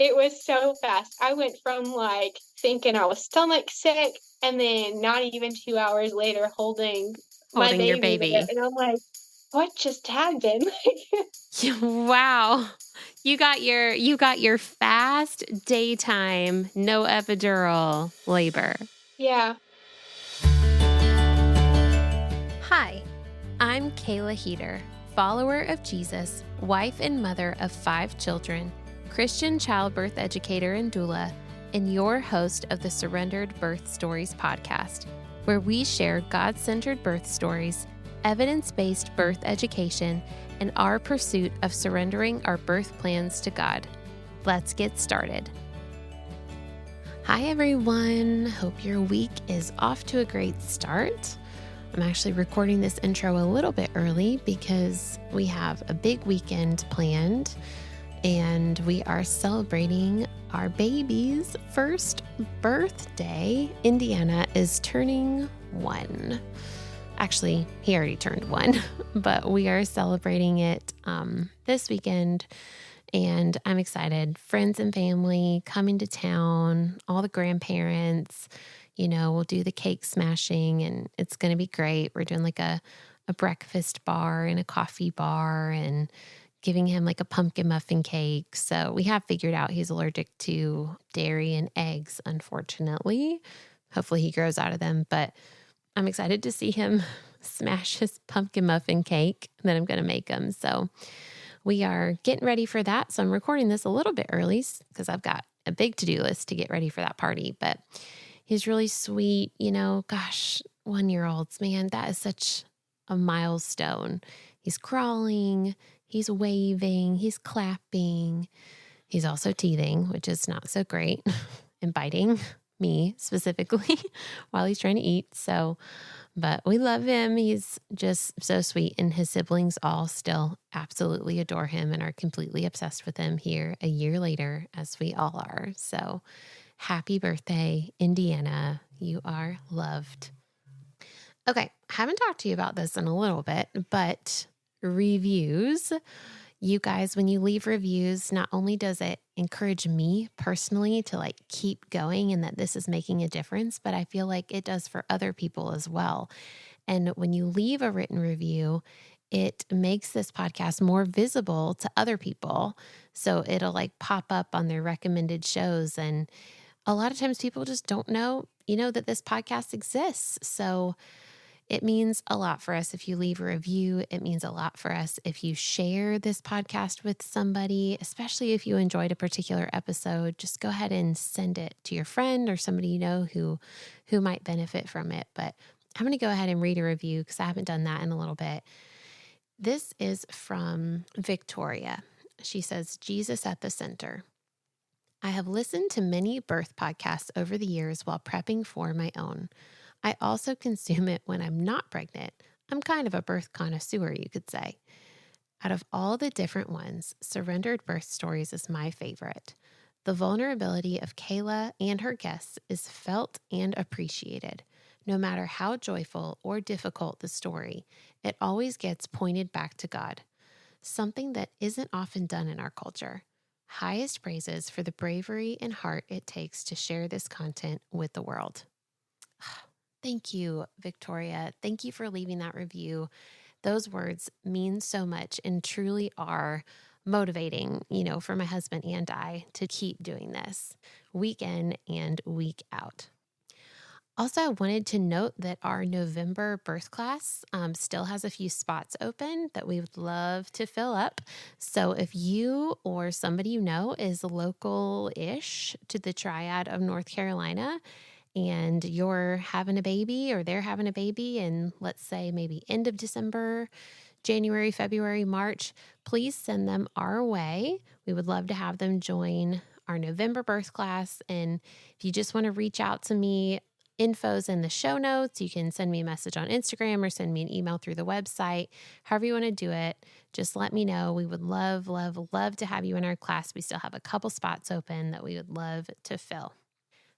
It was so fast. I went from, like, thinking I was stomach sick and then not even 2 hours later holding my Holding your baby there, baby. and I'm like, "What just happened?" Wow. You got your fast daytime, no epidural labor. Yeah. Hi, I'm Kayla Heater, follower of Jesus, wife and mother of 5 children, Christian childbirth educator and doula, and your host of the Surrendered Birth Stories podcast, where we share God-centered birth stories, evidence-based birth education, and our pursuit of surrendering our birth plans to God. Let's get started. Hi, everyone. Hope your week is off to a great start. I'm actually recording this intro a little bit early because we have a big weekend planned and we are celebrating our baby's first birthday. Indiana is turning 1. Actually, he already turned 1, but we are celebrating it this weekend, and I'm excited. Friends and family coming to town, all the grandparents, we'll do the cake smashing, and it's going to be great. We're doing like a breakfast bar and a coffee bar and giving him like a pumpkin muffin cake. So we have figured out he's allergic to dairy and eggs, unfortunately. Hopefully he grows out of them, but I'm excited to see him smash his pumpkin muffin cake that I'm going to make him. So we are getting ready for that. So I'm recording this a little bit early because I've got a big to-do list to get ready for that party. But he's really sweet. Gosh, 1-year-olds, man, that is such a milestone. He's crawling, he's waving, he's clapping. He's also teething, which is not so great, and biting me specifically while he's trying to eat. But we love him. He's just so sweet, and his siblings all still absolutely adore him and are completely obsessed with him here a year later, as we all are. So happy birthday, Indiana. You are loved. Okay, I haven't talked to you about this in a little bit, but reviews. You guys, when you leave reviews, not only does it encourage me personally to keep going and that this is making a difference, but I feel like it does for other people as well. And when you leave a written review, it makes this podcast more visible to other people. So it'll pop up on their recommended shows. And a lot of times people just don't know, that this podcast exists. So it means a lot for us if you leave a review. It means a lot for us if you share this podcast with somebody, especially if you enjoyed a particular episode. Just go ahead and send it to your friend or somebody you know who might benefit from it. But I'm going to go ahead and read a review because I haven't done that in a little bit. This is from Victoria. She says, Jesus at the center. I have listened to many birth podcasts over the years while prepping for my own. I also consume it when I'm not pregnant. I'm kind of a birth connoisseur, you could say. Out of all the different ones, Surrendered Birth Stories is my favorite. The vulnerability of Kayla and her guests is felt and appreciated. No matter how joyful or difficult the story, it always gets pointed back to God, something that isn't often done in our culture. Highest praises for the bravery and heart it takes to share this content with the world. Thank you, Victoria. Thank you for leaving that review. Those words mean so much and truly are motivating, for my husband and I to keep doing this week in and week out. Also, I wanted to note that our November birth class still has a few spots open that we would love to fill up. So if you or somebody you know is local-ish to the Triad of North Carolina, and you're having a baby or they're having a baby in, let's say, maybe end of December, January, February, March, please send them our way. We would love to have them join our November birth class. And if you just want to reach out to me, info's in the show notes. You can send me a message on Instagram or send me an email through the website. However you want to do it, just let me know. We would love, love, love to have you in our class. We still have a couple spots open that we would love to fill.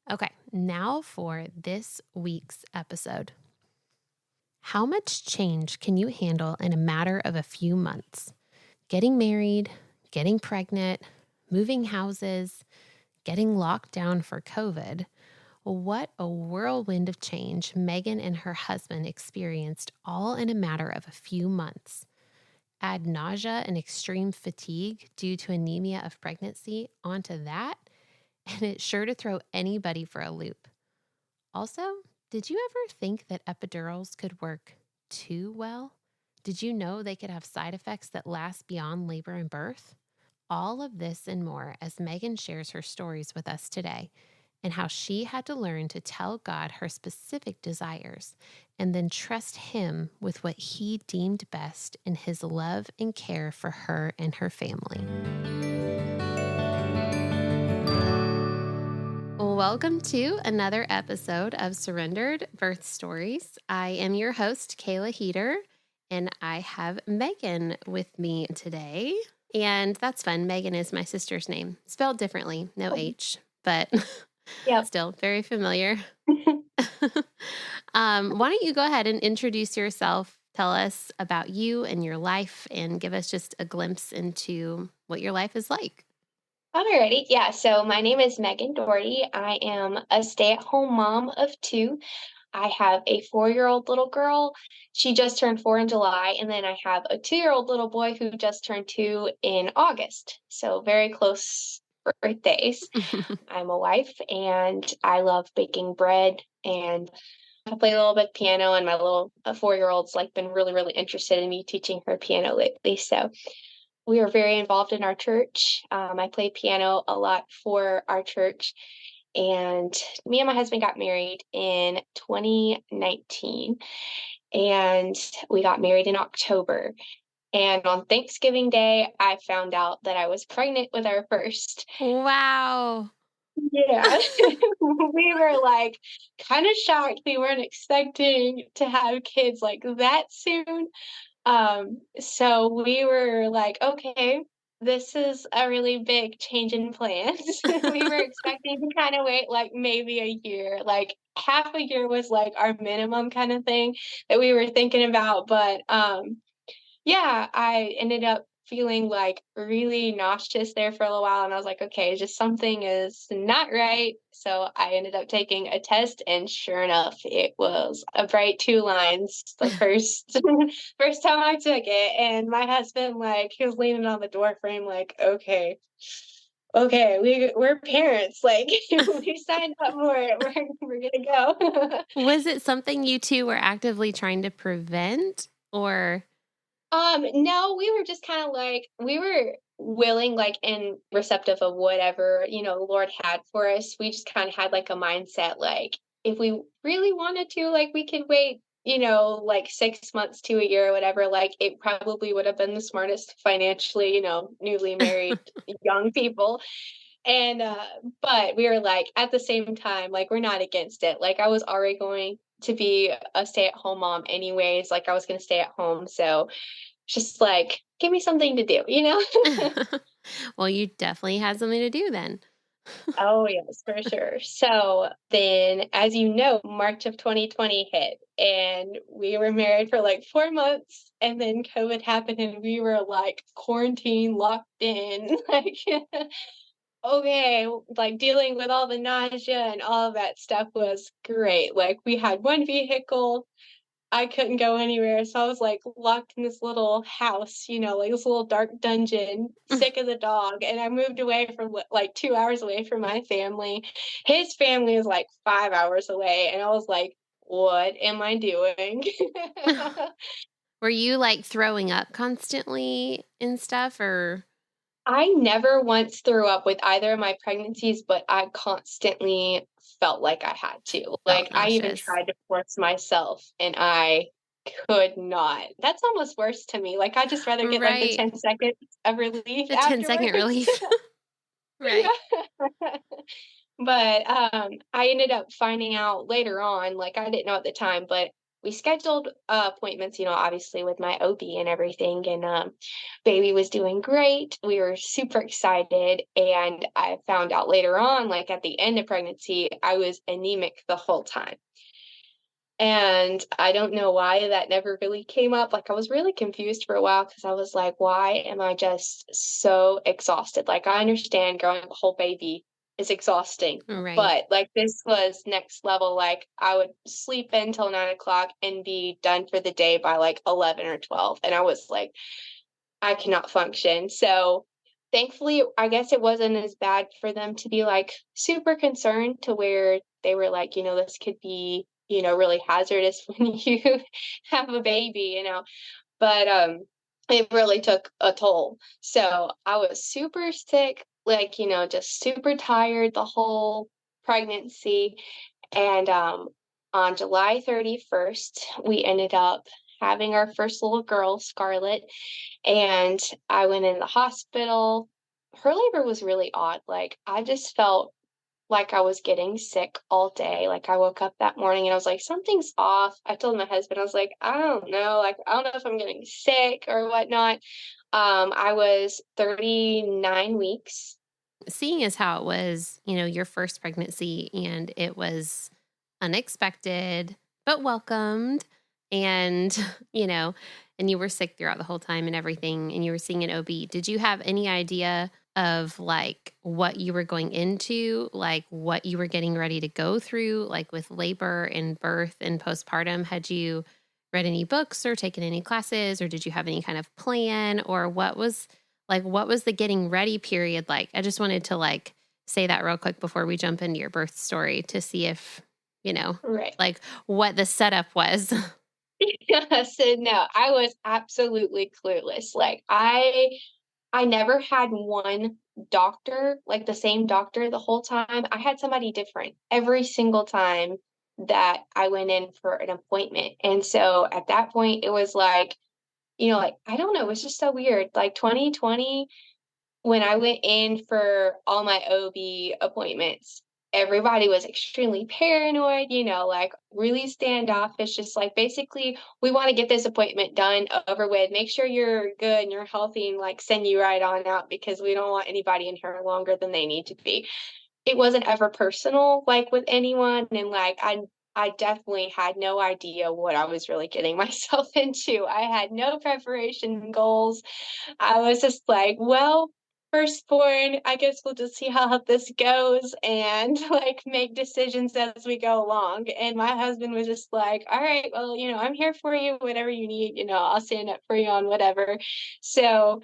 Okay, now for this week's episode. How much change can you handle in a matter of a few months? Getting married, getting pregnant, moving houses, getting locked down for COVID. What a whirlwind of change Meghan and her husband experienced all in a matter of a few months. Add nausea and extreme fatigue due to anemia of pregnancy onto that, and it's sure to throw anybody for a loop. Also, did you ever think that epidurals could work too well? Did you know they could have side effects that last beyond labor and birth? All of this and more as Meghan shares her stories with us today and how she had to learn to tell God her specific desires and then trust Him with what He deemed best in His love and care for her and her family. Welcome to another episode of Surrendered Birth Stories. I am your host, Kayla Heater, and I have Meghan with me today. And that's fun. Meghan is my sister's name, spelled differently, no H, but still very familiar. Why don't you go ahead and introduce yourself, tell us about you and your life, and give us just a glimpse into what your life is like. Alrighty, yeah. So my name is Meghan Dougherty. I am a stay-at-home mom of two. I have a 4-year-old little girl. She just turned 4 in July, and then I have a 2-year-old little boy who just turned 2 in August. So very close birthdays. I'm a wife, and I love baking bread, and I play a little bit piano. And my little 4-year-old's like been really, really interested in me teaching her piano lately. So we are very involved in our church. I play piano a lot for our church. And me and my husband got married in 2019. And we got married in October. And on Thanksgiving Day, I found out that I was pregnant with our first. Wow. Yeah. We were like kind of shocked. We weren't expecting to have kids like that soon. So we were like, okay, this is a really big change in plans. We were expecting to kind of wait like maybe a year, like half a year was like our minimum kind of thing that we were thinking about. But yeah, I ended up feeling like really nauseous there for a little while, and I was like, okay, just something is not right. So I ended up taking a test, and sure enough, it was a bright 2 lines the first first time I took it. And my husband, like, he was leaning on the door frame, like, okay, we're parents, like we signed up for it. We're gonna go. Was it something you two were actively trying to prevent, or? No, we were just kind of like, we were willing, like, and receptive of whatever, the Lord had for us. We just kind of had like a mindset, like, if we really wanted to, like, we could wait, like 6 months to a year or whatever. Like, it probably would have been the smartest financially, newly married young people. And, but we were like, at the same time, like, we're not against it. Like, I was already going to be a stay-at-home mom anyways. Like, I was going to stay at home. So, just like, give me something to do, you know? Well, you definitely had something to do then. Oh, yes, for sure. So then, as you know, March of 2020 hit, and we were married for like 4 months, and then COVID happened, and we were like quarantined, locked in, like, okay, like dealing with all the nausea and all of that stuff was great. Like, we had one vehicle. I couldn't go anywhere, so I was, like, locked in this little house, like this little dark dungeon, sick of the dog, and I moved away from, like, 2 hours away from my family. His family is, like, 5 hours away, and I was like, "What am I doing?" Were you like throwing up constantly and stuff, or? I never once threw up with either of my pregnancies, but I constantly felt like I had to. Felt Like, I even nauseous? tried to force myself, and I could not. That's almost worse to me. Like, I'd just rather get, like, the Right. 10 seconds of relief The 10-second afterwards. relief. Right. Yeah. But, I ended up finding out later on, like, I didn't know at the time, but we scheduled, appointments, obviously with my OB and everything, and, baby was doing great. We were super excited, and I found out later on, like, at the end of pregnancy, I was anemic the whole time. And I don't know why that never really came up. Like, I was really confused for a while because I was like, why am I just so exhausted? Like, I understand growing a whole baby is exhausting, Right. but like, this was next level. Like, I would sleep until 9 o'clock and be done for the day by like 11 or 12. And I was like, I cannot function. So, thankfully, I guess it wasn't as bad for them to be like super concerned to where they were like, this could be, really hazardous when you have a baby. But it really took a toll. So I was super sick, like, just super tired the whole pregnancy. And on July 31st, we ended up having our first little girl, Scarlett, and I went in the hospital. Her labor was really odd. Like, I just felt like I was getting sick all day. Like, I woke up that morning and I was like, something's off. I told my husband, I was like, I don't know. Like, I don't know if I'm getting sick or whatnot. I was 39 weeks. Seeing as how it was, your first pregnancy and it was unexpected, but welcomed. And, and you were sick throughout the whole time and everything, and you were seeing an OB. Did you have any idea of like what you were going into, like what you were getting ready to go through, like with labor and birth and postpartum? Had you read any books or taken any classes, or did you have any kind of plan, or what was the getting ready period like? I just wanted to like say that real quick before we jump into your birth story to see if, Right. like what the setup was. So no, I was absolutely clueless. Like, I never had one doctor, like the same doctor the whole time. I had somebody different every single time that I went in for an appointment. And so at that point, it was like, like, I don't know, it was just so weird. Like, 2020, when I went in for all my OB appointments, everybody was extremely paranoid, like really standoffish, just like basically, we want to get this appointment done, over with, make sure you're good and you're healthy, and like send you right on out because we don't want anybody in here longer than they need to be. It wasn't ever personal, like with anyone. And like, I definitely had no idea what I was really getting myself into. I had no preparation goals. I was just like, well, firstborn, I guess we'll just see how this goes and like make decisions as we go along. And my husband was just like, all right, well, I'm here for you, whatever you need, I'll stand up for you on whatever. So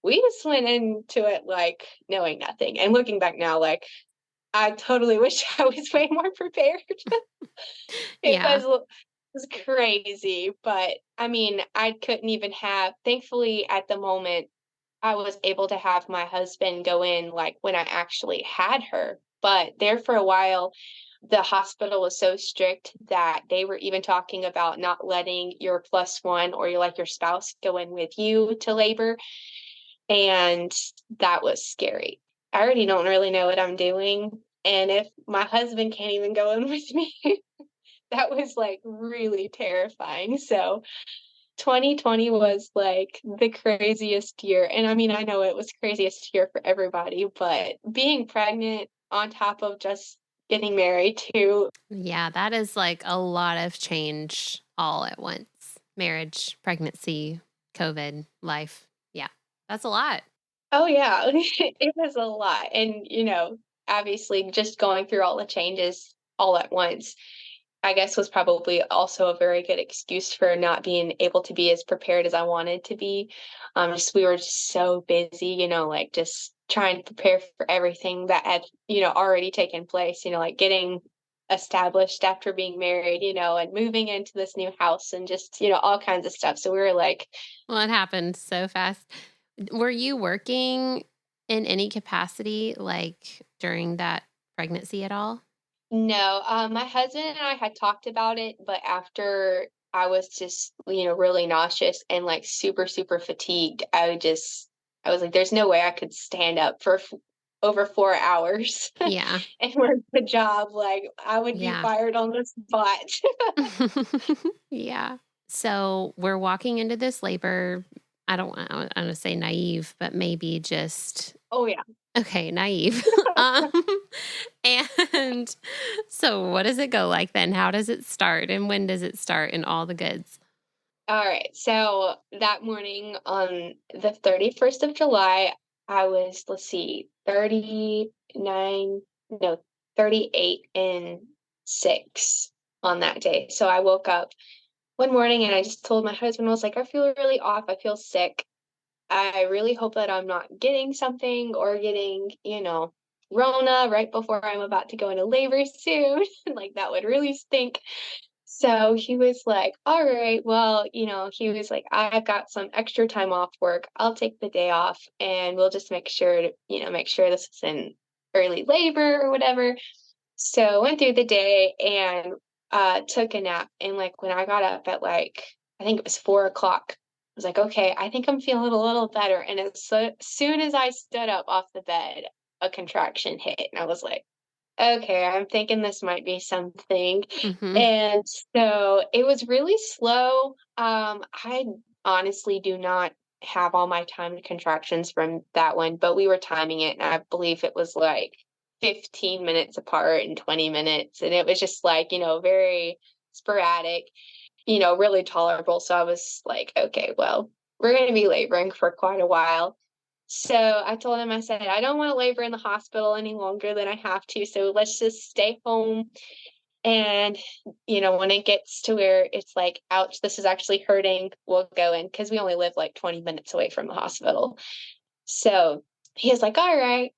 we just went into it like knowing nothing. And looking back now, like, I totally wish I was way more prepared. It Yeah. was crazy, but I mean, I couldn't even have, thankfully at the moment, I was able to have my husband go in like when I actually had her. But there for a while, the hospital was so strict that they were even talking about not letting your plus one or your spouse go in with you to labor. And that was scary. I already don't really know what I'm doing. And if my husband can't even go in with me, that was like really terrifying. So 2020 was like the craziest year. And I mean, I know it was craziest year for everybody, but being pregnant on top of just getting married too. Yeah, that is like a lot of change all at once. Marriage, pregnancy, COVID, life. Yeah, that's a lot. Oh yeah, it was a lot. And obviously just going through all the changes all at once, I guess was probably also a very good excuse for not being able to be as prepared as I wanted to be. Just we were just so busy, like just trying to prepare for everything that had, already taken place, like getting established after being married, and moving into this new house and just, all kinds of stuff. So we were like, Well, it happened so fast. Were you working in any capacity like during that pregnancy at all? no, my husband and I had talked about it, but after I was just, really nauseous and like super, super fatigued, I was like, there's no way I could stand up for over 4 hours Yeah. and work the job. Like, I would be Yeah. fired on the spot. Yeah. So we're walking into this labor. I don't want to say naive, but maybe just Oh, yeah. okay, naive. um, and And so what does it go like then? How does it start? And when does it start and all the goods? All right. So that morning on the 31st of July, I was, let's see, 39, no, 38 and 6 on that day. So I woke up one morning and I just told my husband, I was like, I feel really off. I feel sick. I really hope that I'm not getting something or getting, Rona right before I'm about to go into labor soon. Like that would really stink. So he was like, all right, well, he was like, I've got some extra time off work. I'll take the day off and we'll just make sure to, make sure this is in early labor or whatever. So went through the day and took a nap. And like when I got up at like, I think it was 4 o'clock, I was like, okay, I think I'm feeling a little better. And as soon as I stood up off the bed, a contraction hit. And I was like, okay, I'm thinking this might be something. Mm-hmm. And so it was really slow. I honestly do not have all my timed contractions from that one, but we were timing it, and I believe it was like 15 minutes apart and 20 minutes. And it was just like, very sporadic, really tolerable. So I was like, okay, well, we're going to be laboring for quite a while. So I told him, I said, I don't want to labor in the hospital any longer than I have to. So let's just stay home. And, when it gets to where it's like, ouch, this is actually hurting, we'll go in because we only live like 20 minutes away from the hospital. So he was like, all right.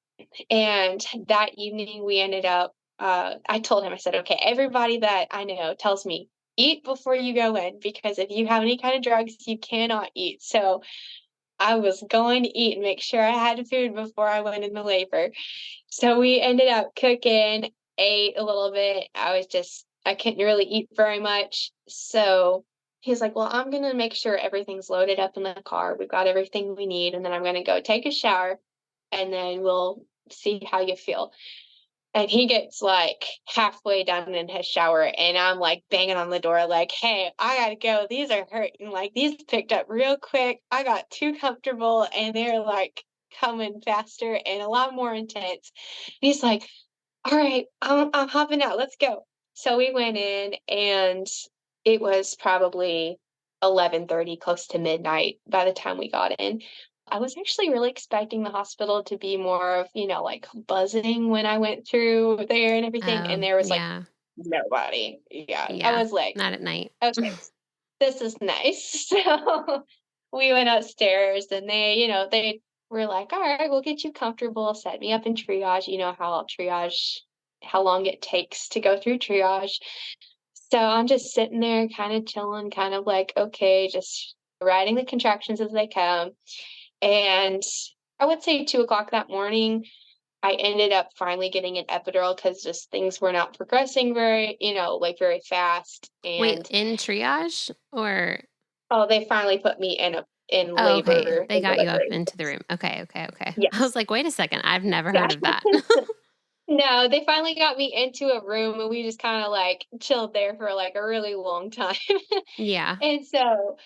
And that evening we ended up, I told him, I said, okay, everybody that I know tells me, eat before you go in because if you have any kind of drugs, you cannot eat. So I was going to eat and make sure I had food before I went into labor. So we ended up cooking, ate a little bit. I couldn't really eat very much. So he's like, well, I'm going to make sure everything's loaded up in the car. We've got everything we need. And then I'm going to go take a shower and then we'll see how you feel. And he gets like halfway done in his shower, and I'm like banging on the door, like, hey, I gotta go. These are hurting. Like, these picked up real quick. I got too comfortable, and they're like coming faster and a lot more intense. And he's like, all right, I'm hopping out. Let's go. So we went in, and it was probably 11:30, close to midnight by the time we got in. I was actually really expecting the hospital to be more of, like buzzing when I went through there and everything. And Oh, there was like yeah. nobody. Yeah. I Yeah. was like, Not at night. okay, this is nice. So we went upstairs and they were like, all right, we'll get you comfortable, set me up in triage. You know how triage, how long it takes to go through triage. So I'm just sitting there kind of chilling, kind of like, okay, just riding the contractions as they come. And I would say 2 o'clock that morning, I ended up finally getting an epidural because just things were not progressing very, like very fast. Wait, And in triage or? oh, they finally put me in Oh, okay. labor They and got you up delivery. into the room. Okay, okay, okay. I was Yes. like, wait a second. I've never Yeah. heard of that. No, they finally got me into a room and we just kind of like chilled there for like a really long time. Yeah. And so,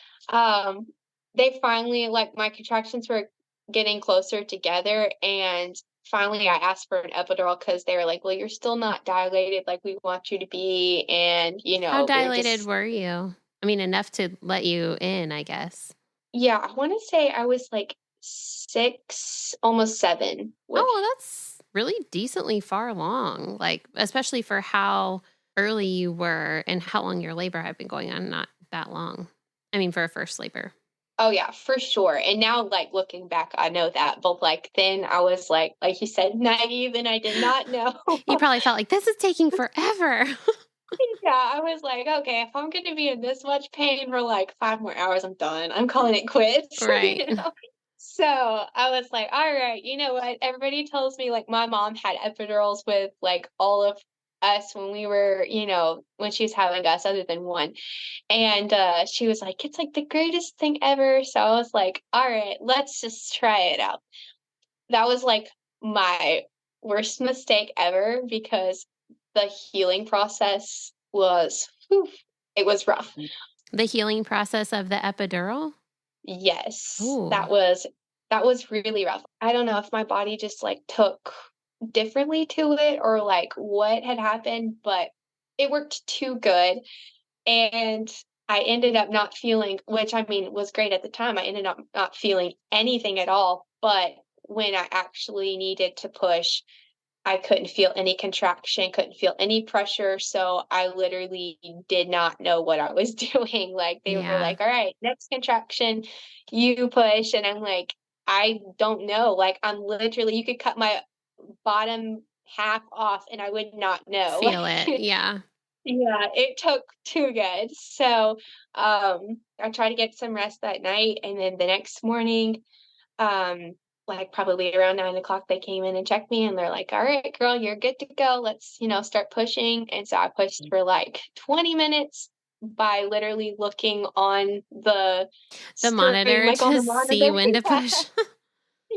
they finally, like, my contractions were getting closer together, and finally I asked for an epidural because they were like, well, you're still not dilated like we want you to be. And, How they're dilated just, were you? I mean, enough to let you in, I guess. yeah, I want to say I was like 6, almost 7 Oh, with, well, that's really decently far along, like, especially for how early you were and how long your labor had been going on, not that long. I mean, for a first labor. oh yeah, for sure. And now, like, looking back, I know that, but like then I was like you said, naive, and I did not know. You probably felt like this is taking forever. Yeah, I was like, okay, if I'm gonna be in this much pain for like 5 more hours, I'm done. I'm calling it quits. Right. So I was like, all right, you know what? Everybody tells me like my mom had epidurals with like all of us when we were, when she was having us, other than one. And she was like, it's like the greatest thing ever. So I was like, all right, let's just try it out. That was like my worst mistake ever because the healing process was, whew, it was rough. The healing process of the epidural? Yes, Oh, that was really rough. I don't know if my body just like took differently to it or like what had happened, but it worked too good. And I ended up not feeling, which I mean was great at the time. I ended up not feeling anything at all. But when I actually needed to push, I couldn't feel any contraction, couldn't feel any pressure. So I literally did not know what I was doing. Like they were Yeah. like, all right, next contraction, you push. And I'm like, I don't know. Like I'm literally, you could cut my bottom half off and I would not know. Feel it. Like, Yeah. yeah, it took too good. So I tried to get some rest that night. And then the next morning, um, like probably around 9 o'clock, they came in and checked me and they're like, all right, girl, you're good to go. Let's, start pushing. And so I pushed for like 20 minutes by literally looking on the The screen, monitor like on to the see monitor. when to push.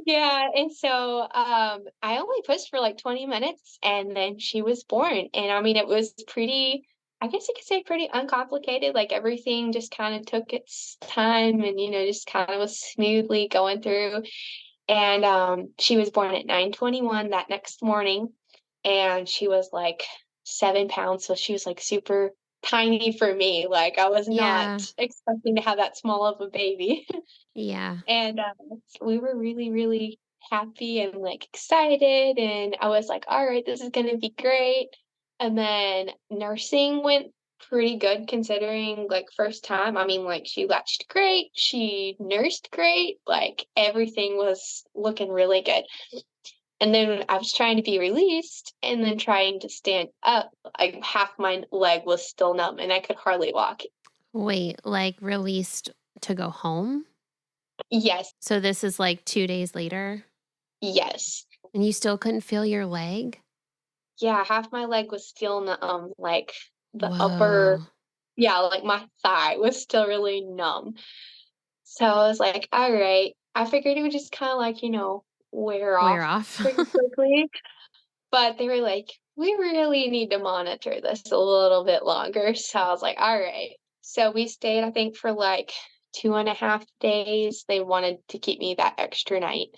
Yeah, and so, I only pushed for, like, 20 minutes, and then she was born, and, I mean, it was pretty I guess you could say pretty uncomplicated, like, everything just kinda took its time and, just kinda was smoothly going through, and, she was born at 9:21 that next morning, and she was, like, 7 pounds, so she was, like, super tiny for me, like, I was not Yeah. expecting to have that small of a baby. Yeah. And, we were really, really happy and, like, excited, and I was like, "Alright, this is gonna be great." And then nursing went pretty good considering, like, first time. I mean, like, she latched great, she nursed great, like, everything was looking really good. And then I was trying to be released and then trying to stand up, like, half my leg was still numb, and I could hardly walk. Wait, like released to go home? Yes, So this is like 2 days later yes. and you still couldn't feel your leg? Yeah, half my leg was still numb, like, the upper Whoa. yeah, like, my thigh was still really numb. So I was like, "Alright." I figured it would just kinda, like, wear Wear off off. pretty quickly, but they were like, "We really need to monitor this a little bit longer." So I was like, "Alright." So we stayed, I think, for, like, 2.5 days. They wanted to keep me that extra night.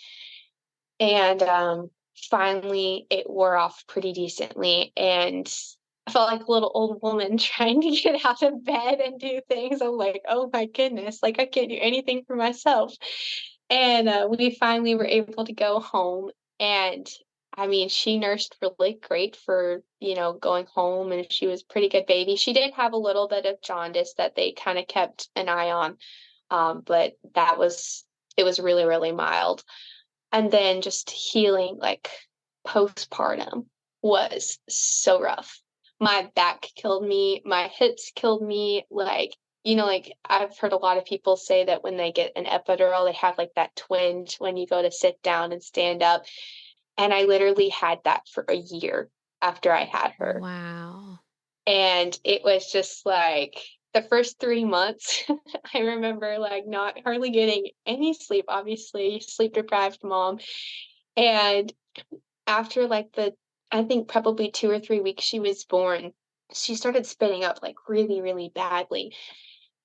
And, finally, it wore off pretty decently, and I felt like a little old woman trying to get out of bed and do things. I'm like, "Oh my goodness, like, I can't do anything for myself." And, we finally were able to go home, and, I mean, she nursed really great for, going home, and she was a pretty good baby. She did have a little bit of jaundice that they kinda kept an eye on, but it was really, really mild. And then just healing, like, postpartum was so rough. My back killed me, my hips killed me, like, like, I've heard a lot of people say that when they get an epidural, they have, like, that twinge when you go to sit down and stand up, and I literally had that for a year after I had her. Wow. And it was just like the first 3 months, I remember, like, not hardly getting any sleep, obviously, sleep-deprived mom, and after, like, I think probably 2 or 3 weeks she was born, she started spitting up, like, really, really badly,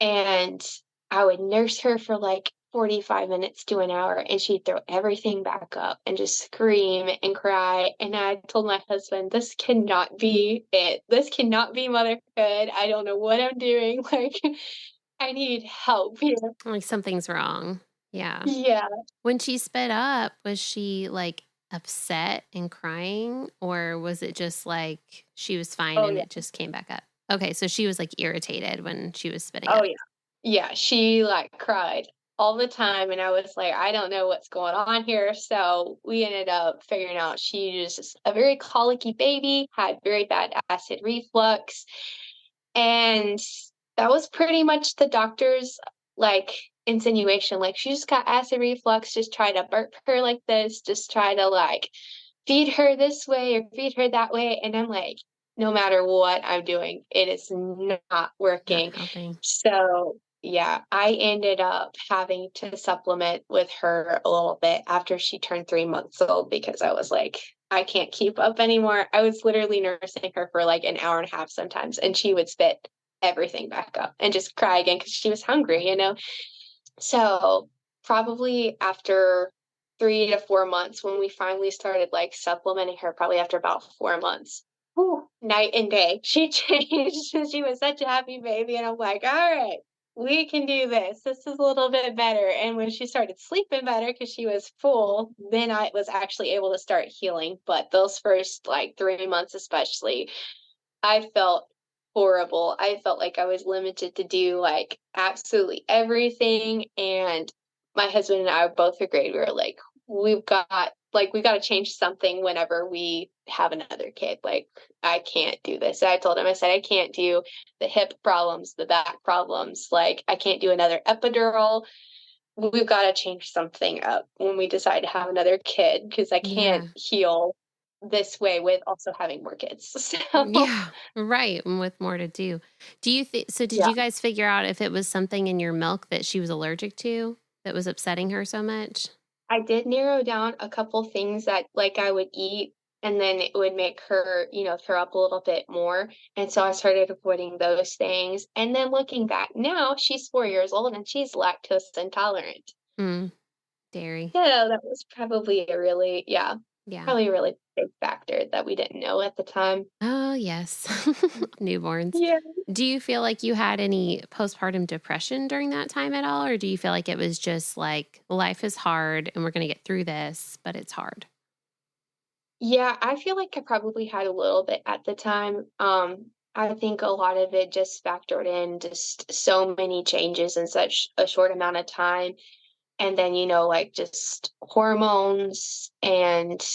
and I would nurse her for, like, 45 minutes to an hour, and she'd throw everything back up and just scream and cry, and I told my husband, "This cannot be it. This cannot be motherhood. I don't know what I'm doing, like, I need help here." Like something's wrong. Yeah. Yeah. When she sped up, was she like upset and crying, or was it just like she was fine Oh, and yeah. it just came back up? Okay, so she was like irritated when she was spitting Oh, up. yeah. Yeah, she, like, cried all the time, and I was like, "I don't know what's going on here," so we ended up figuring out she was just a very colicky baby, had very bad acid reflux, and that was pretty much the doctor's, like, insinuation, like, "She just got acid reflux, just try to burp her like this, just try to, like, feed her this way or feed her that way," and I'm like, "No matter what I'm doing, it is not Not working." helping. So, yeah, I ended up having to supplement with her a little bit after she turned 3 months old because I was like, "I can't keep up anymore." I was literally nursing her for, like, an hour and a half sometimes, and she would spit everything back up and just cry again because she was hungry, you know? So, probably after 3 to 4 months when we finally started, like, supplementing her probably after about 4 months. Whew, night and day. She changed, she was such a happy baby, and I'm like, "Alright, we can do this. This is a little bit better," and when she started sleeping better because she was full, then I was actually able to start healing, but those first, like, 3 months especially, I felt horrible. I felt like I was limited to do, like, absolutely everything, and my husband and I both agreed, we were like, we gotta change something whenever we have another kid, like, I can't do this." I told him, I said, "I can't do the hip problems, the back problems, like, I can't do another epidural. We've gotta change something up when we decide to have another kid because I can't Yeah. heal this way with also having more kids." So, Yeah. Right. And with more to do. Do you think so? Did yeah. you guys figure out if it was something in your milk that she was allergic to that was upsetting her so much? I did narrow down a couple things that, like, I would eat, and then it would make her, throw up a little bit more, and so I started avoiding those things, and then looking back now, she's 4 years old, and she's lactose intolerant. Mm, dairy. Yeah, that was probably a really yeah, Yeah. probably a really big factor that we didn't know at the time. Oh, yes. Newborns. Yeah. Do you feel like you had any postpartum depression during that time at all? Or do you feel like it was just like life is hard and we're going to get through this, but it's hard? Yeah, I feel like I probably had a little bit at the time. I think a lot of it just factored in just so many changes in such a short amount of time. And then, like just hormones and,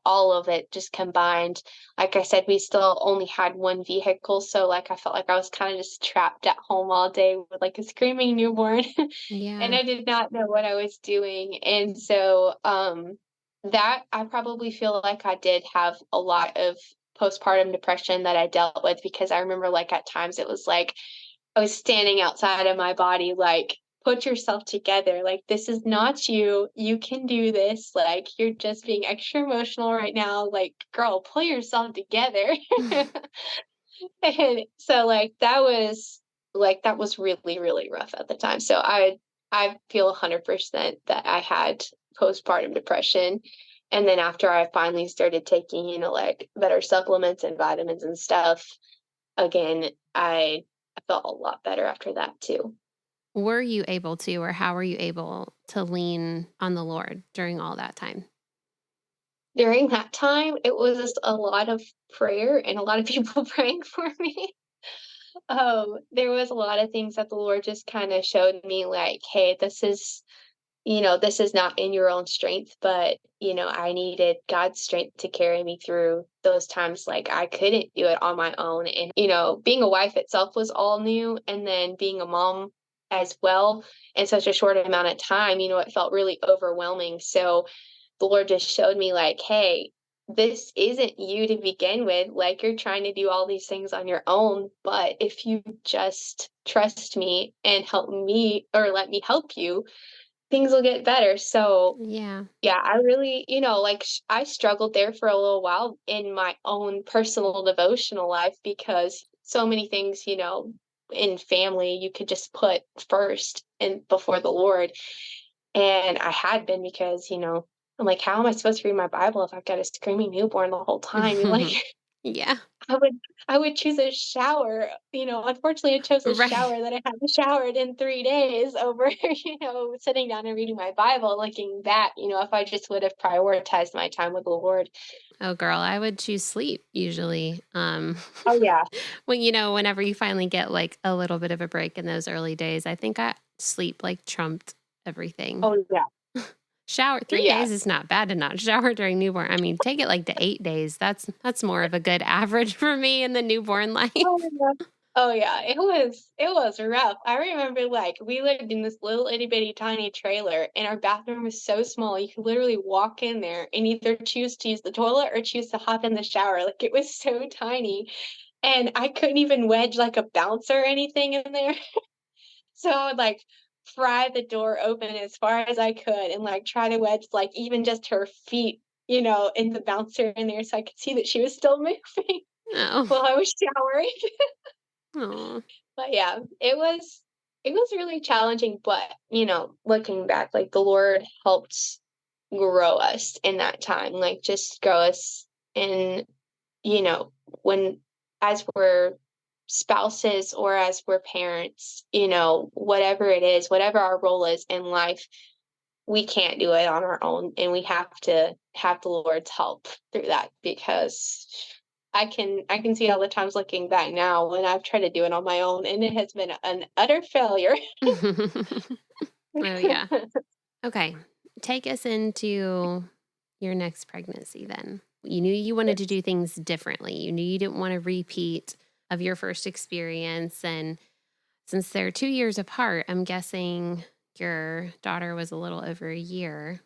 all of it just combined. Like I said, we still only had one vehicle. So, like, I felt like I was kind of just trapped at home all day with like a screaming newborn. And Yeah. I did not know what I was doing. And so, that I probably feel like I did have a lot of postpartum depression that I dealt with because I remember like at times it was like I was standing outside of my body, like, "Put yourself together, like, this is not you, you can do this, like, you're just being extra emotional right now, like, girl, pull yourself together." And so, that was really, really rough at the time, so I feel 100% that I had postpartum depression, and then after I finally started taking, like, better supplements and vitamins and stuff, again, I felt a lot better after that too. Were you able to, or how were you able to lean on the Lord during all that time? During that time, it was just a lot of prayer and a lot of people praying for me. There was a lot of things that the Lord just kinda showed me like, "Hey, this is not in your own strength," but, I needed God's strength to carry me through those times, like, I couldn't do it on my own, and, being a wife itself was all new, and then being a mom as well in such a short amount of time, it felt really overwhelming, so the Lord just showed me like, "Hey, this isn't you to begin with, like, you're trying to do all these things on your own, but if you just trust me and help me or let me help you, things will get better." So, Yeah. yeah, I really, like, I struggled there for a little while in my own personal devotional life because so many things, in family you could just put first and before the Lord. And I had been because, I'm like, "How am I supposed to read my Bible if I've got a screaming newborn the whole time?" Like, Yeah. I would I would choose a shower, unfortunately, I chose a Right. shower that I hadn't showered in 3 days over, sitting down and reading my Bible. Looking back, if I just would have prioritized my time with the Lord. Oh, girl, I would choose sleep usually. Oh, yeah. Whenever you finally get like a little bit of a break in those early days, I think I sleep like trumped everything. Oh, yeah. Shower 3 Yeah. days is not bad to not shower during newborn. I mean, take it like to 8 days. That's more of a good average for me in the newborn life. Oh, yeah. Oh, yeah, it was rough. I remember, like, we lived in this little itty bitty tiny trailer, and our bathroom was so small, you could literally walk in there and either choose to use the toilet or choose to hop in the shower, like, it was so tiny, and I couldn't even wedge, like, a bounce or anything in there, so I would, like, pry the door open as far as I could and, like, try to wedge, like, even just her feet, in the bouncer in there so I could see that she was still moving Oh. while I was showering. Oh. But yeah, it was really challenging, but, looking back, like, the Lord helped grow us in that time, like just grow us in, you know, when as we're spouses or as we're parents, whatever it is, whatever our role is in life, we can't do it on our own, and we have to have the Lord's help through that, because I can see all the times looking back now when I've tried to do it on my own, and it has been an utter failure. Oh, yeah. Okay. Take us into your next pregnancy then. You knew you wanted to do things differently. You knew you didn't want a repeat of your first experience. And since they're 2 years apart, I'm guessing your daughter was a little over a year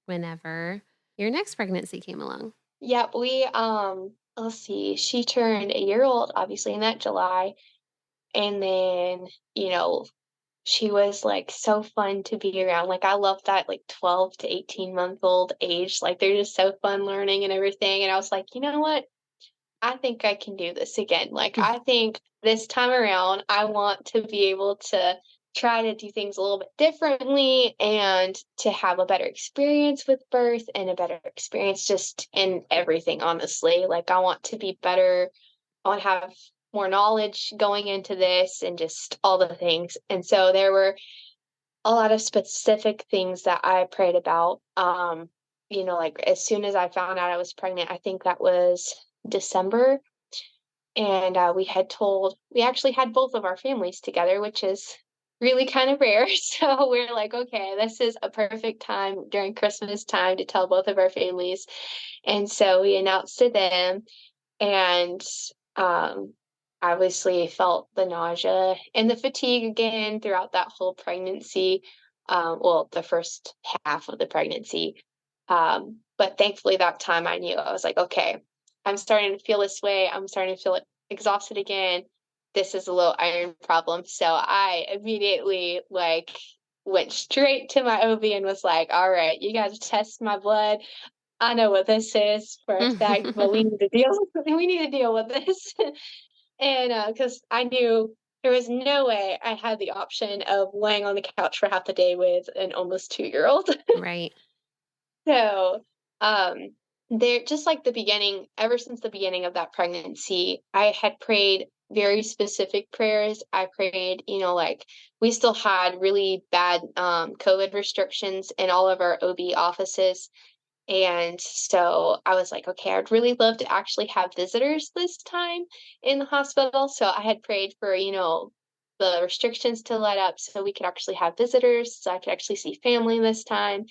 whenever your next pregnancy came along. Yep, let's see, she turned a year old, obviously, in that July. And then, she was like so fun to be around. Like, I love that, like, 12 to 18-month-old age. Like, they're just so fun learning and everything. And I was like, you know what? I think I can do this again. Like, I think this time around, I want to be able to try to do things a little bit differently and to have a better experience with birth and a better experience just in everything, honestly. Like, I want to be better. I want to have more knowledge going into this and just all the things. And so there were a lot of specific things that I prayed about. Like as soon as I found out I was pregnant, I think that was December. And we actually had both of our families together, which is really kind of rare. So we're like, okay, this is a perfect time during Christmas time to tell both of our families. And so we announced to them, and um, obviously felt the nausea and the fatigue again throughout that whole pregnancy. Well, the first half of the pregnancy. But thankfully, that time I knew, I was like, okay, I'm starting to feel this way. I'm starting to feel exhausted again. This is a low iron problem. So I immediately went straight to my OB and was like, all right, you got to test my blood. I know what this is for a fact, but we need to deal with this. And because I knew there was no way I had the option of laying on the couch for half the day with an almost 2-year-old. Right. So, um, there just like the beginning, ever since the beginning of that pregnancy, I had prayed very specific prayers. I prayed, like we still had really bad COVID restrictions in all of our OB offices. And so I was like, okay, I'd really love to actually have visitors this time in the hospital. So I had prayed for, the restrictions to let up so we could actually have visitors, so I could actually see family this time.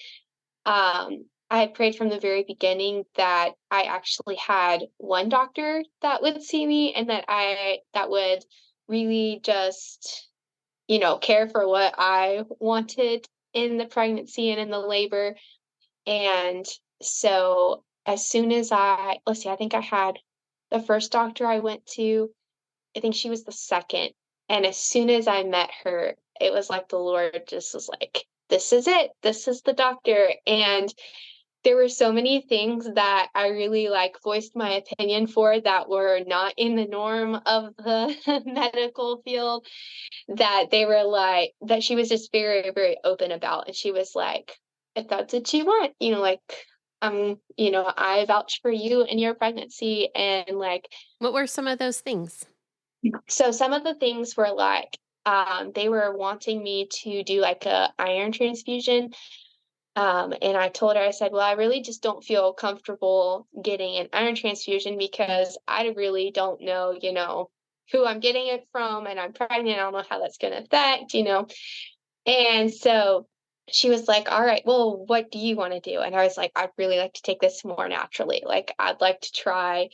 I had prayed from the very beginning that I actually had one doctor that would see me, and that would really just, care for what I wanted in the pregnancy and in the labor. And so as soon as let's see, I think I had the first doctor I went to, I think she was the second. And as soon as I met her, it was like the Lord just was like, this is it. This is the doctor. And there were so many things that I really voiced my opinion for that were not in the norm of the medical field, that they were like, that she was just very, very open about. And she was like, if that's what you want, I vouch for you and your pregnancy. And What were some of those things? so some of the things were they were wanting me to do a iron transfusion. And I told her, I said, well, I really just don't feel comfortable getting an iron transfusion because I really don't know, who I'm getting it from, and I'm pregnant. I don't know how that's going to affect. And so she was like, all right, well, what do you want to do? And I was like, I'd really like to take this more naturally. Like, I'd like to try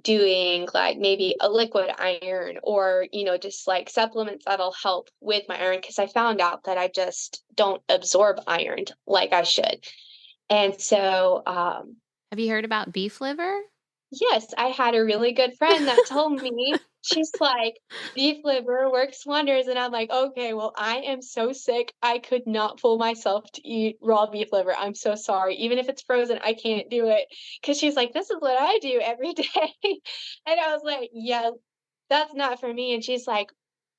doing maybe a liquid iron or, just supplements that'll help with my iron, because I found out that I just don't absorb iron like I should. And so, Have you heard about beef liver? yes, I had a really good friend that told me, she's like, beef liver works wonders. And I'm like, okay, well, I am so sick. I could not pull myself to eat raw beef liver. I'm so sorry. Even if it's frozen, I can't do it. Cause she's like, this is what I do every day. And I was like, yeah, that's not for me. And she's like,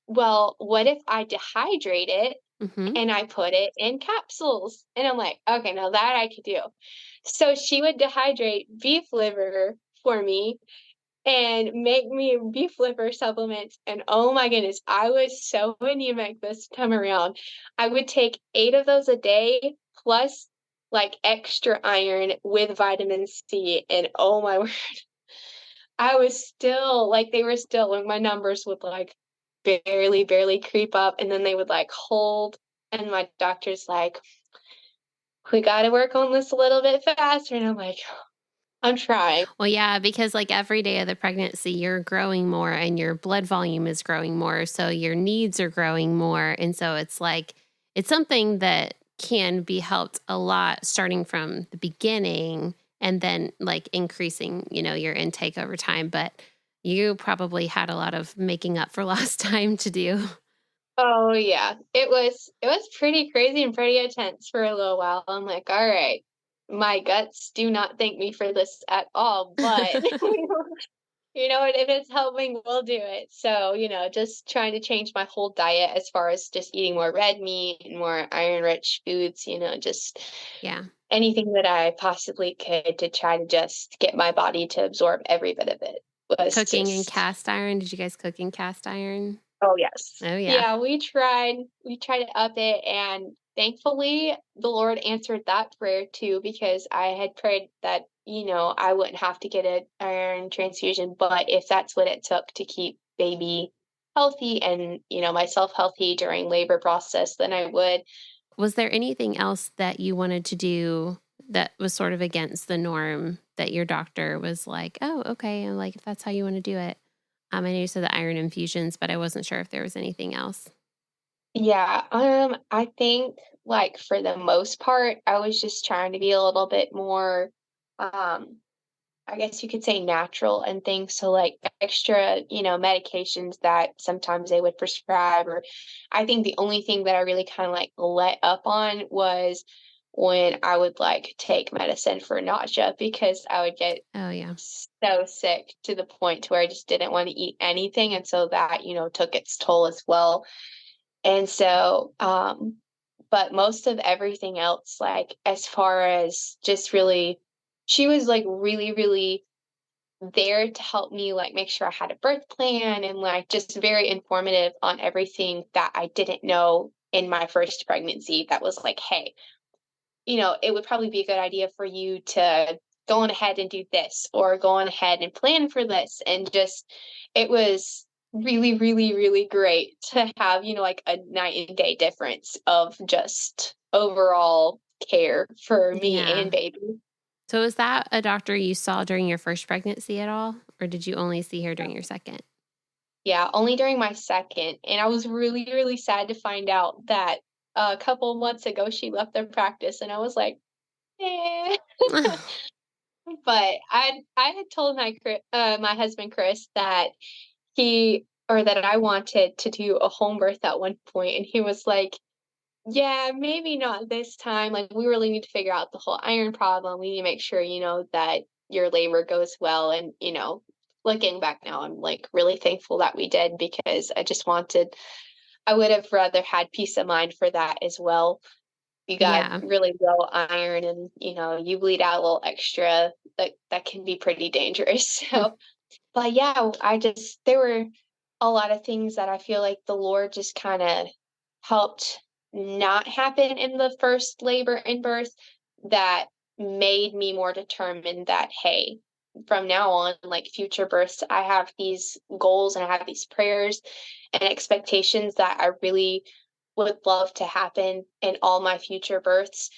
well, what if I dehydrate it Mm-hmm. and I put it in capsules. And I'm like, okay, now that I could do. So she would dehydrate beef liver for me and make me beef liver supplements. And oh my goodness, I was so anemic this time around. I would take 8 of those a day plus like extra iron with vitamin C. And oh my word, I was still like, they were still, like, my numbers would like barely creep up and then they would like hold. And my doctor's like, we got to work on this a little bit faster. And I'm like, I'm trying. Well, yeah, because like every day of the pregnancy, you're growing more and your blood volume is growing more. So your needs are growing more. And so it's like, it's something that can be helped a lot starting from the beginning and then like increasing, your intake over time. But you probably had a lot of making up for lost time to do. Oh yeah. It was pretty crazy and pretty intense for a little while. I'm like, all right, my guts do not thank me for this at all, but you know what, if it's helping, we'll do it. So, just trying to change my whole diet as far as just eating more red meat and more iron-rich foods, just Yeah. anything that I possibly could to try to just get my body to absorb every bit of it was Cooking in just. cast iron. Did you guys cook in cast iron? Oh, yes. Oh, yeah. Yeah, we tried to up it, and thankfully, the Lord answered that prayer too, because I had prayed that, I wouldn't have to get an iron transfusion, but if that's what it took to keep baby healthy and, myself healthy during labor process, then I would. Was there anything else that you wanted to do that was sort of against the norm that your doctor was like, oh, okay, and like if that's how you want to do it? I know you said the iron infusions, but I wasn't sure if there was anything else. Yeah, I think, like, for the most part, I was just trying to be a little bit more, um I guess you could say natural and things. So like extra, medications that sometimes they would prescribe, or I think the only thing that I really kind of like let up on was when I would like take medicine for nausea because I would get Oh, yeah. so sick to the point to where I just didn't want to eat anything. And so that, took its toll as well. And so, but most of everything else, like as far as just really, she was like really there to help me like make sure I had a birth plan and like just very informative on everything that I didn't know in my first pregnancy. That was like, hey, it would probably be a good idea for you to go on ahead and do this or go on ahead and plan for this. And just, it was really great to have, like a night and day difference of just overall care for me Yeah. and baby. So was that a doctor you saw during your first pregnancy at all? Or did you only see her during your second? Yeah, only during my second, and I was really sad to find out that a couple months ago she left their practice, and I was like, "Eh." But I had told my husband Chris that I wanted to do a home birth at one point, and he was like, "Yeah, maybe not this time. Like, we really need to figure out the whole iron problem. We need to make sure, that your labor goes well." And, looking back now, I'm like really thankful that we did because I would have rather had peace of mind for that as well. You got Yeah. really low iron and, you bleed out a little extra, that can be pretty dangerous. So, but yeah, there were a lot of things that I feel like the Lord just kind of helped not happen in the first labor and birth that made me more determined that, hey, from now on, like future births, I have these goals and I have these prayers and expectations that I really would love to happen in all my future births.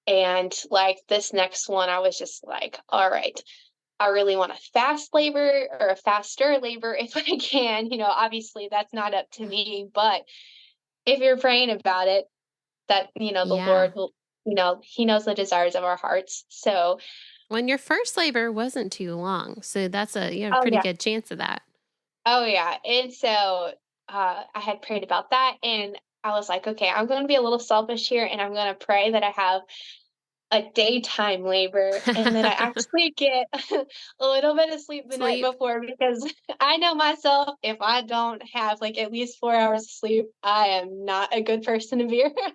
And like this next one, I was just like, all right, I really want a fast labor or a faster labor if I can. Obviously that's not up to me, but if you're praying about it, that, the Yeah. Lord will, He knows the desires of our hearts. So, When your first labor wasn't too long. So you have a oh pretty yeah. good chance of that. Oh yeah. And so, I had prayed about that and I was like, okay, I'm going to be a little selfish here and I'm going to pray that I have a daytime labor, and then I actually get a little bit of sleep the night Sleep. before because I know myself, if I don't have, like, at least 4 hours of sleep, I am not a good person to be around.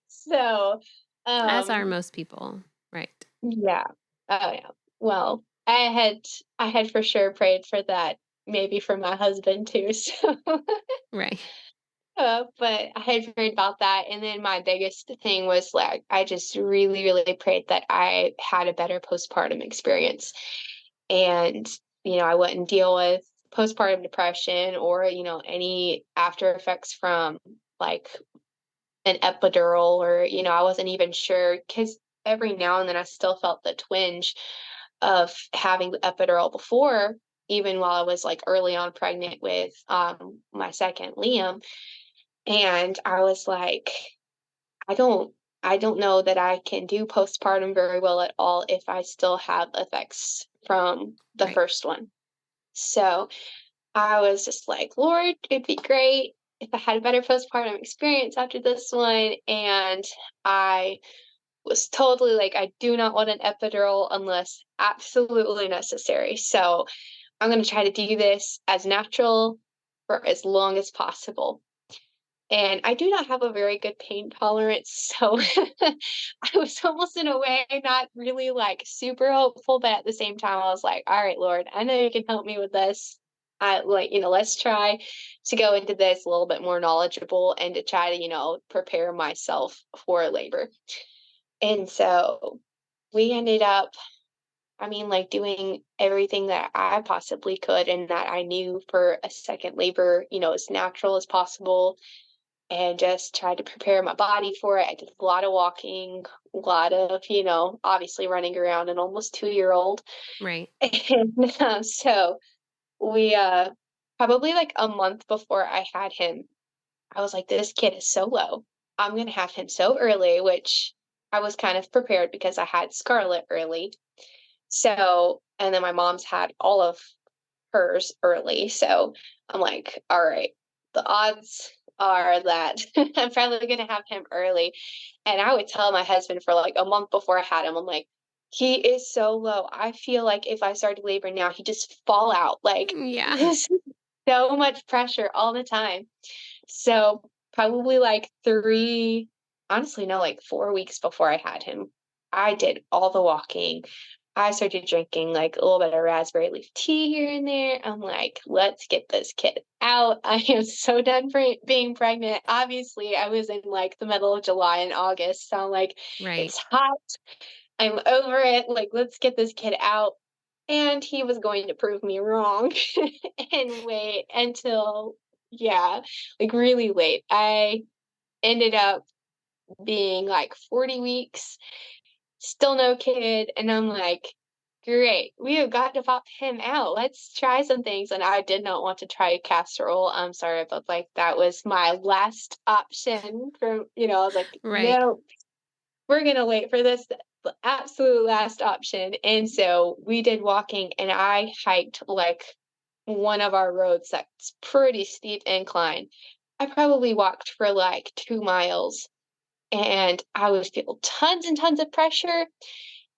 So, As are um, most people. Right. yeah. Oh, yeah. Well, I had for sure prayed for that, maybe for my husband too, so Right. but I had prayed about that, and then my biggest thing was, like, I just really, really prayed that I had a better postpartum experience, and, I wouldn't deal with postpartum depression or, any after effects from, like, an epidural or, I wasn't even sure because every now and then I still felt the twinge of having the epidural before, even while I was, like, early on pregnant with, my second, Liam. And I was like, I don't I don't know that I can do postpartum very well at all if I still have effects from the Right. first one. So I was just like, Lord, it'd be great if I had a better postpartum experience after this one. And I was totally like, I do not want an epidural unless absolutely necessary. So I'm going to try to do this as natural for as long as possible. And I do not have a very good pain tolerance, so I was almost in a way not really, like, super hopeful, but at the same time, I was like, "All right, Lord, I know you can help me with this. Let's try to go into this a little bit more knowledgeable and to try to, prepare myself for labor." And so we ended up, I mean, like, doing everything that I possibly could and that I knew for a second labor, as natural as possible and just tried to prepare my body for it. I did a lot of walking, a lot of, obviously running around an almost 2-year-old. Right. And so we, probably like a month before I had him, I was like, this kid is so low. I'm going to have him so early, which I was kind of prepared because I had Scarlett early. So, and then my mom's had all of hers early. So I'm like, all right, the odds are that I'm probably going to have him early. And I would tell my husband for like a month before I had him, I'm like, he is so low. I feel like if I started labor now, he'd just fall out. Like, Yeah. this is so much pressure all the time. So probably like honestly, no, like 4 weeks before I had him, I did all the walking. I started drinking like a little bit of raspberry leaf tea here and there. I'm like, let's get this kid out. I am so done for being pregnant. Obviously, I was in like the middle of July and August. So I'm like, Right. it's hot. I'm over it. Like, let's get this kid out. And he was going to prove me wrong and wait until, yeah, like really late. I ended up being like 40 weeks, still no kid. And I'm like, great, we have got to pop him out. Let's try some things. And I did not want to try a casserole. I'm sorry, but like that was my last option for, I was like, Right. no, we're gonna wait for this the absolute last option. And so we did walking and I hiked like one of our roads that's pretty steep incline. I probably walked for like 2 miles and I would feel tons and tons of pressure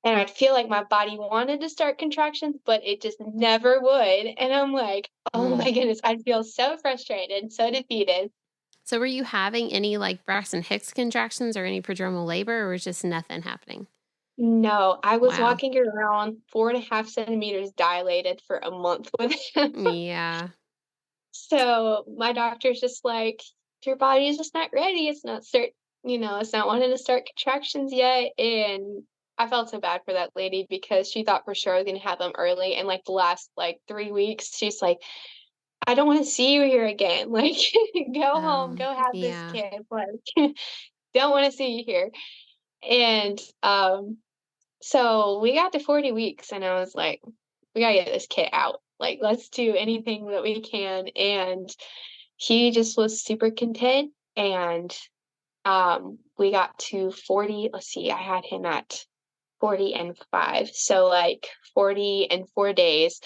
and I'd feel like my body wanted to start contractions, but it just never would. And I'm like, oh Mm. my goodness, I'd feel so frustrated, so defeated. So were you having any like Braxton Hicks contractions or any prodromal labor, or was just nothing happening? No, I was Wow. walking around 4.5 centimeters dilated for a month with him. Yeah. So my doctor's just like, your body is just not ready. It's not wanting to start contractions yet. And I felt so bad for that lady because she thought for sure I was gonna have them early. And like the last like 3 weeks, she's like, I don't want to see you here again. Like, go home, go have this Yeah. kid. Like, don't want to see you here. And so we got to 40 weeks and I was like, we gotta get this kid out. Like, let's do anything that we can. And he just was super content. And we got to 40. Let's see, I had him at 40 and 5. So like 40 and 4 days.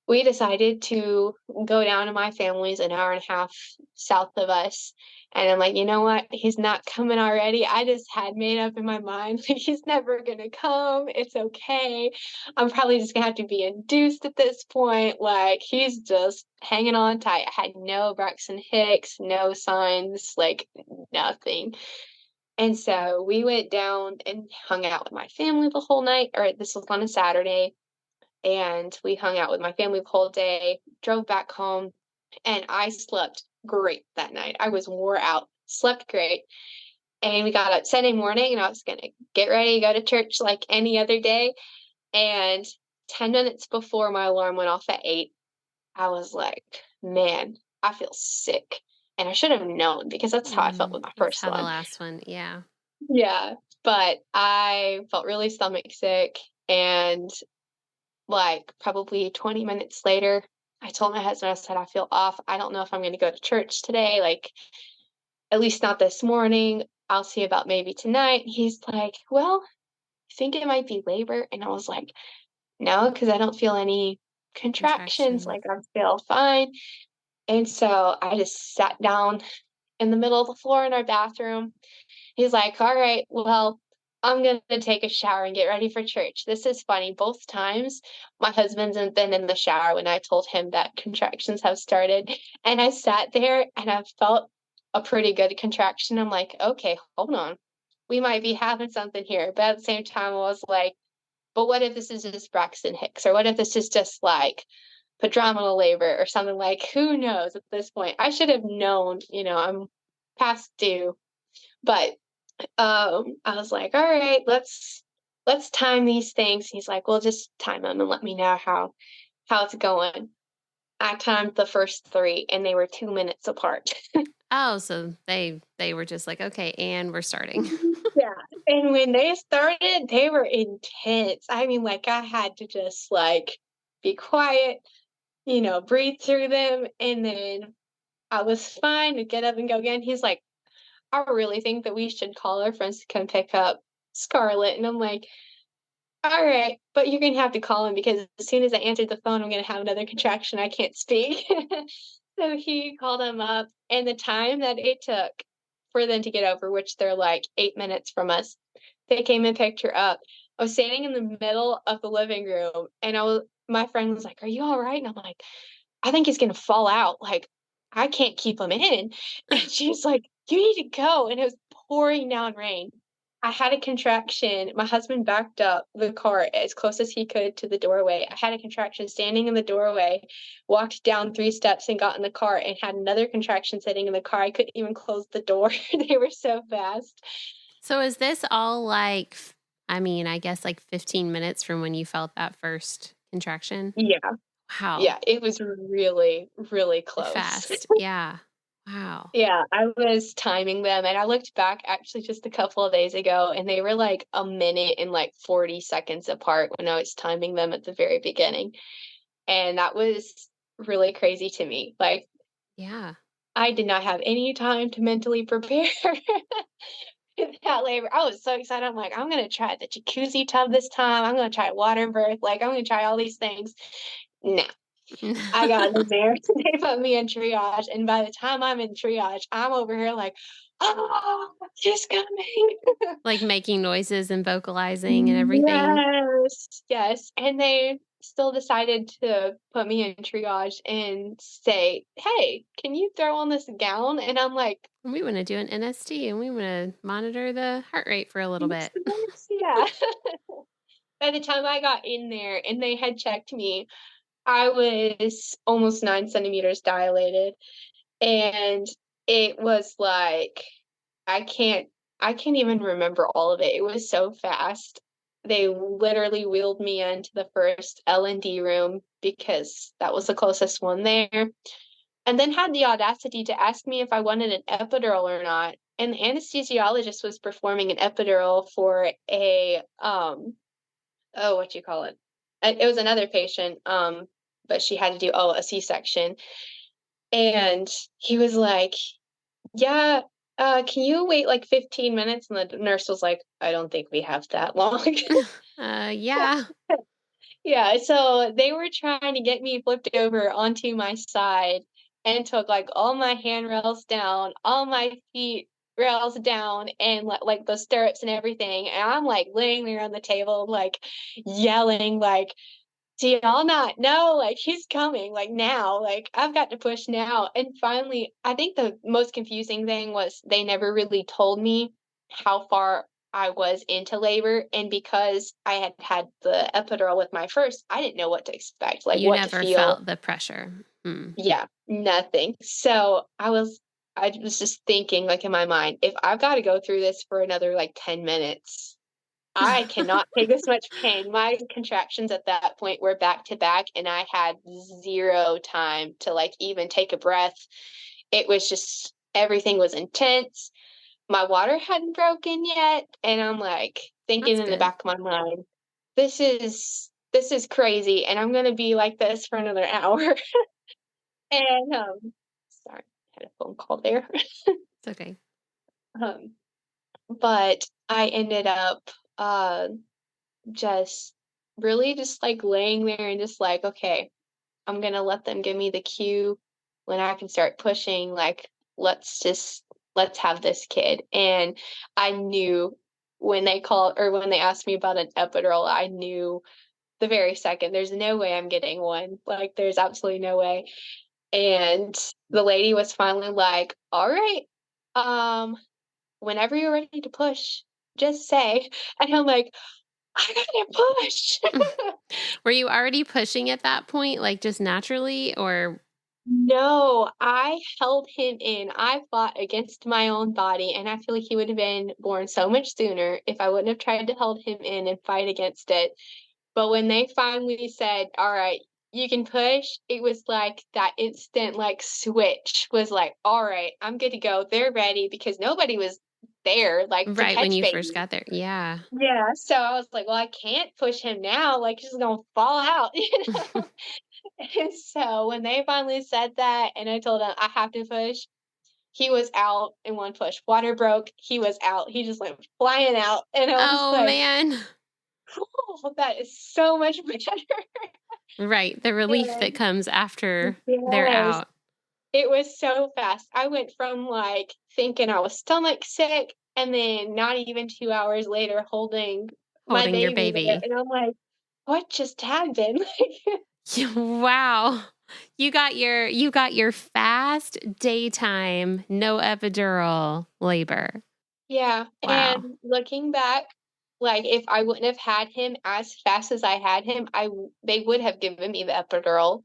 we decided to go down to my family's an hour and a half south of us. And I'm like, you know what? He's not coming already. I just had made up in my mind, like, he's never gonna come. It's okay. I'm probably just gonna have to be induced at this point. Like, he's just hanging on tight. I had no Braxton Hicks, no signs, like nothing. And so we went down and hung out with my family the whole night, or this was on a Saturday, and we hung out with my family the whole day, drove back home, and I slept great that night. I was wore out, slept great. And we got up Sunday morning, and I was going to get ready to go to church like any other day. And 10 minutes before my alarm went off at 8, I was like, man, I feel sick. And I should have known because that's how I felt with my That's first how the one. last one, yeah. Yeah. But I felt really stomach sick, and like probably 20 minutes later, I told my husband, I said, I feel off. I don't know if I'm going to go to church today. Like, at least not this morning. I'll see about maybe tonight. He's like, well, I think it might be labor. And I was like, no, because I don't feel any contractions. Contraction. Like, I feel fine. And so I just sat down in the middle of the floor in our bathroom. He's like, all right, well, I'm going to take a shower and get ready for church. This is funny. Both times, my husband's been in the shower when I told him that contractions have started. And I sat there and I felt a pretty good contraction. I'm like, okay, hold on. We might be having something here. But at the same time, I was like, but what if this is just Braxton Hicks? Or what if this is just like prodrominal labor or something? Like, who knows at this point? I should have known, I'm past due. But I was like, all right, let's time these things. He's like, well, just time them and let me know how it's going. I timed the first three, and they were 2 minutes apart. Oh, so they were just like, okay, and we're starting. Yeah. And when they started, they were intense. I mean, like, I had to just like be quiet, breathe through them, and then I was fine to get up and go again. He's like, I really think that we should call our friends to come pick up Scarlett. And I'm like, all right, but you're gonna have to call him because as soon as I answered the phone, I'm gonna have another contraction. I can't speak. So he called him up, and the time that it took for them to get over, which they're like 8 minutes from us, they came and picked her up. I was standing in the middle of the living room, and my friend was like, "Are you all right?" And I'm like, "I think he's gonna fall out. Like, I can't keep him in." And she's like, "You need to go." And it was pouring down rain. I had a contraction. My husband backed up the car as close as he could to the doorway. I had a contraction standing in the doorway, walked down 3 steps and got in the car, and had another contraction sitting in the car. I couldn't even close the door. They were so fast. So is this all like, I mean, I guess like 15 minutes from when you felt that first contraction? Yeah. Wow. Yeah, it was really, really close. Fast. Yeah. Wow. Yeah, I was timing them, and I looked back actually just a couple of days ago, and they were like a minute and like 40 seconds apart when I was timing them at the very beginning. And that was really crazy to me. Like, Yeah. I did not have any time to mentally prepare for that labor. I was so excited. I'm like, I'm gonna try the jacuzzi tub this time. I'm gonna try water birth. Like, I'm gonna try all these things. No, I got in there. They put me in triage, and by the time I'm in triage, I'm over here like, "Oh, she's coming." Like making noises and vocalizing and everything. Yes, yes, and they still decided to put me in triage and say, "Hey, can you throw on this gown?" And I'm like, We want to do an NST and we want to monitor the heart rate for a little "Yes, bit. yes, yeah." By the time I got in there and they had checked me, I was almost 9 centimeters dilated. And it was like, I can't I can't even remember all of it. It was so fast. They literally wheeled me into the first L&D room because that was the closest one there, and then had the audacity to ask me if I wanted an epidural or not. And the anesthesiologist was performing an epidural for oh, what you call it? It was another patient, but she had to do, a C-section. And he was like, yeah, can you wait like 15 minutes? And the nurse was like, I don't think we have that long. Yeah. Yeah, so they were trying to get me flipped over onto my side and took like all my handrails down, all my feet rails down, and like the stirrups and everything. And I'm like laying there on the table, like yelling, like, do y'all not know? Like, he's coming, like now, like I've got to push now. And finally, I think the most confusing thing was they never really told me how far I was into labor. And because I had had the epidural with my first, I didn't know what to expect, like You what to never feel. felt the pressure. Hmm. Yeah, nothing. So I was just thinking, like in my mind, if I've got to go through this for another like 10 minutes, I cannot take this much pain. My contractions at that point were back to back, and I had zero time to like even take a breath. It was just everything was intense. My water hadn't broken yet, and I'm like thinking That's in the good. back of my mind, this is crazy, and I'm gonna be like this for another hour. And sorry, I had a phone call there. It's okay. Um, but I ended up just really just like laying there and just like, okay, I'm gonna let them give me the cue when I can start pushing, like, let's have this kid. And I knew when they called or when they asked me about an epidural, I knew the very second, there's no way I'm getting one. Like, there's absolutely no way. And the lady was finally like, all right, um, whenever you're ready to push, just say. And I'm like, I gotta push. Were you already pushing at that point, like just naturally, or No, I held him in. I fought against my own body, and I feel like he would have been born so much sooner if I wouldn't have tried to hold him in and fight against it. But when they finally said, "All right, you can push," it was like that instant like switch was like, "All right, I'm good to go." They're ready because nobody was there like to right when catch you first baby. got there? Yeah. Yeah, so I was like, "Well, I can't push him now, like, he's gonna fall out," you know? And so when they finally said that and I told him, "I have to push," he was out in one push. Water broke, he was out. He just went flying out, and I was Oh, like, man. "Oh, that is so much better." Right, the relief that And comes after they're yes, out, it was so fast. I went from, like, thinking I was stomach sick, and then not even 2 hours later holding my holding your baby there, baby. and I'm like, "What just happened?" Like, Wow. You got your fast daytime, no epidural labor. yeah, Wow. and looking back, like, if I wouldn't have had him as fast as I had him, they would have given me the epidural.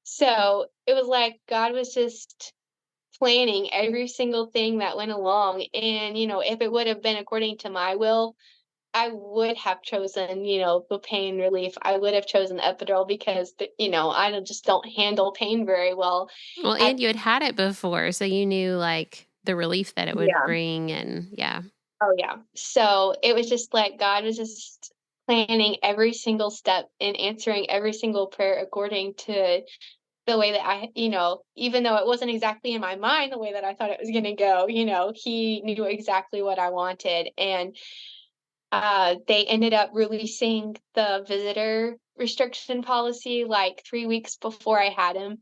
So, it was like God was just planning every single thing that went along, and, if it would have been according to my will, I would have chosen, the pain relief. I would have chosen the epidural because, I just don't handle pain very well. Well, At and you had it before, so you knew, like, the relief that it would Yeah. bring and yeah. Oh, yeah. So, it was just like God was just planning every single step and answering every single prayer according to the way that even though it wasn't exactly in my mind the way that I thought it was gonna go, He knew exactly what I wanted. And they ended up releasing the visitor restriction policy like 3 weeks before I had him,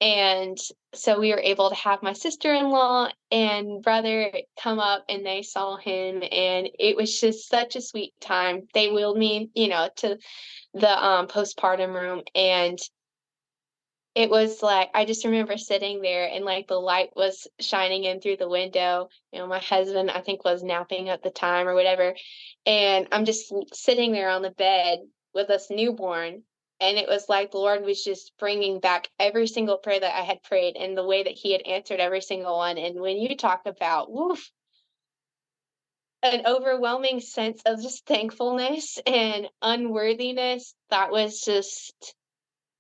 and so we were able to have my sister-in-law and brother come up, and they saw him, and it was just such a sweet time. They wheeled me, to the, postpartum room, and it was like I just remember sitting there and, like, the light was shining in through the window. My husband, I think, was napping at the time or whatever, and I'm just sitting there on the bed with this newborn, and it was like the Lord was just bringing back every single prayer that I had prayed and the way that He had answered every single one. And when you talk about, woof, an overwhelming sense of just thankfulness and unworthiness, that was just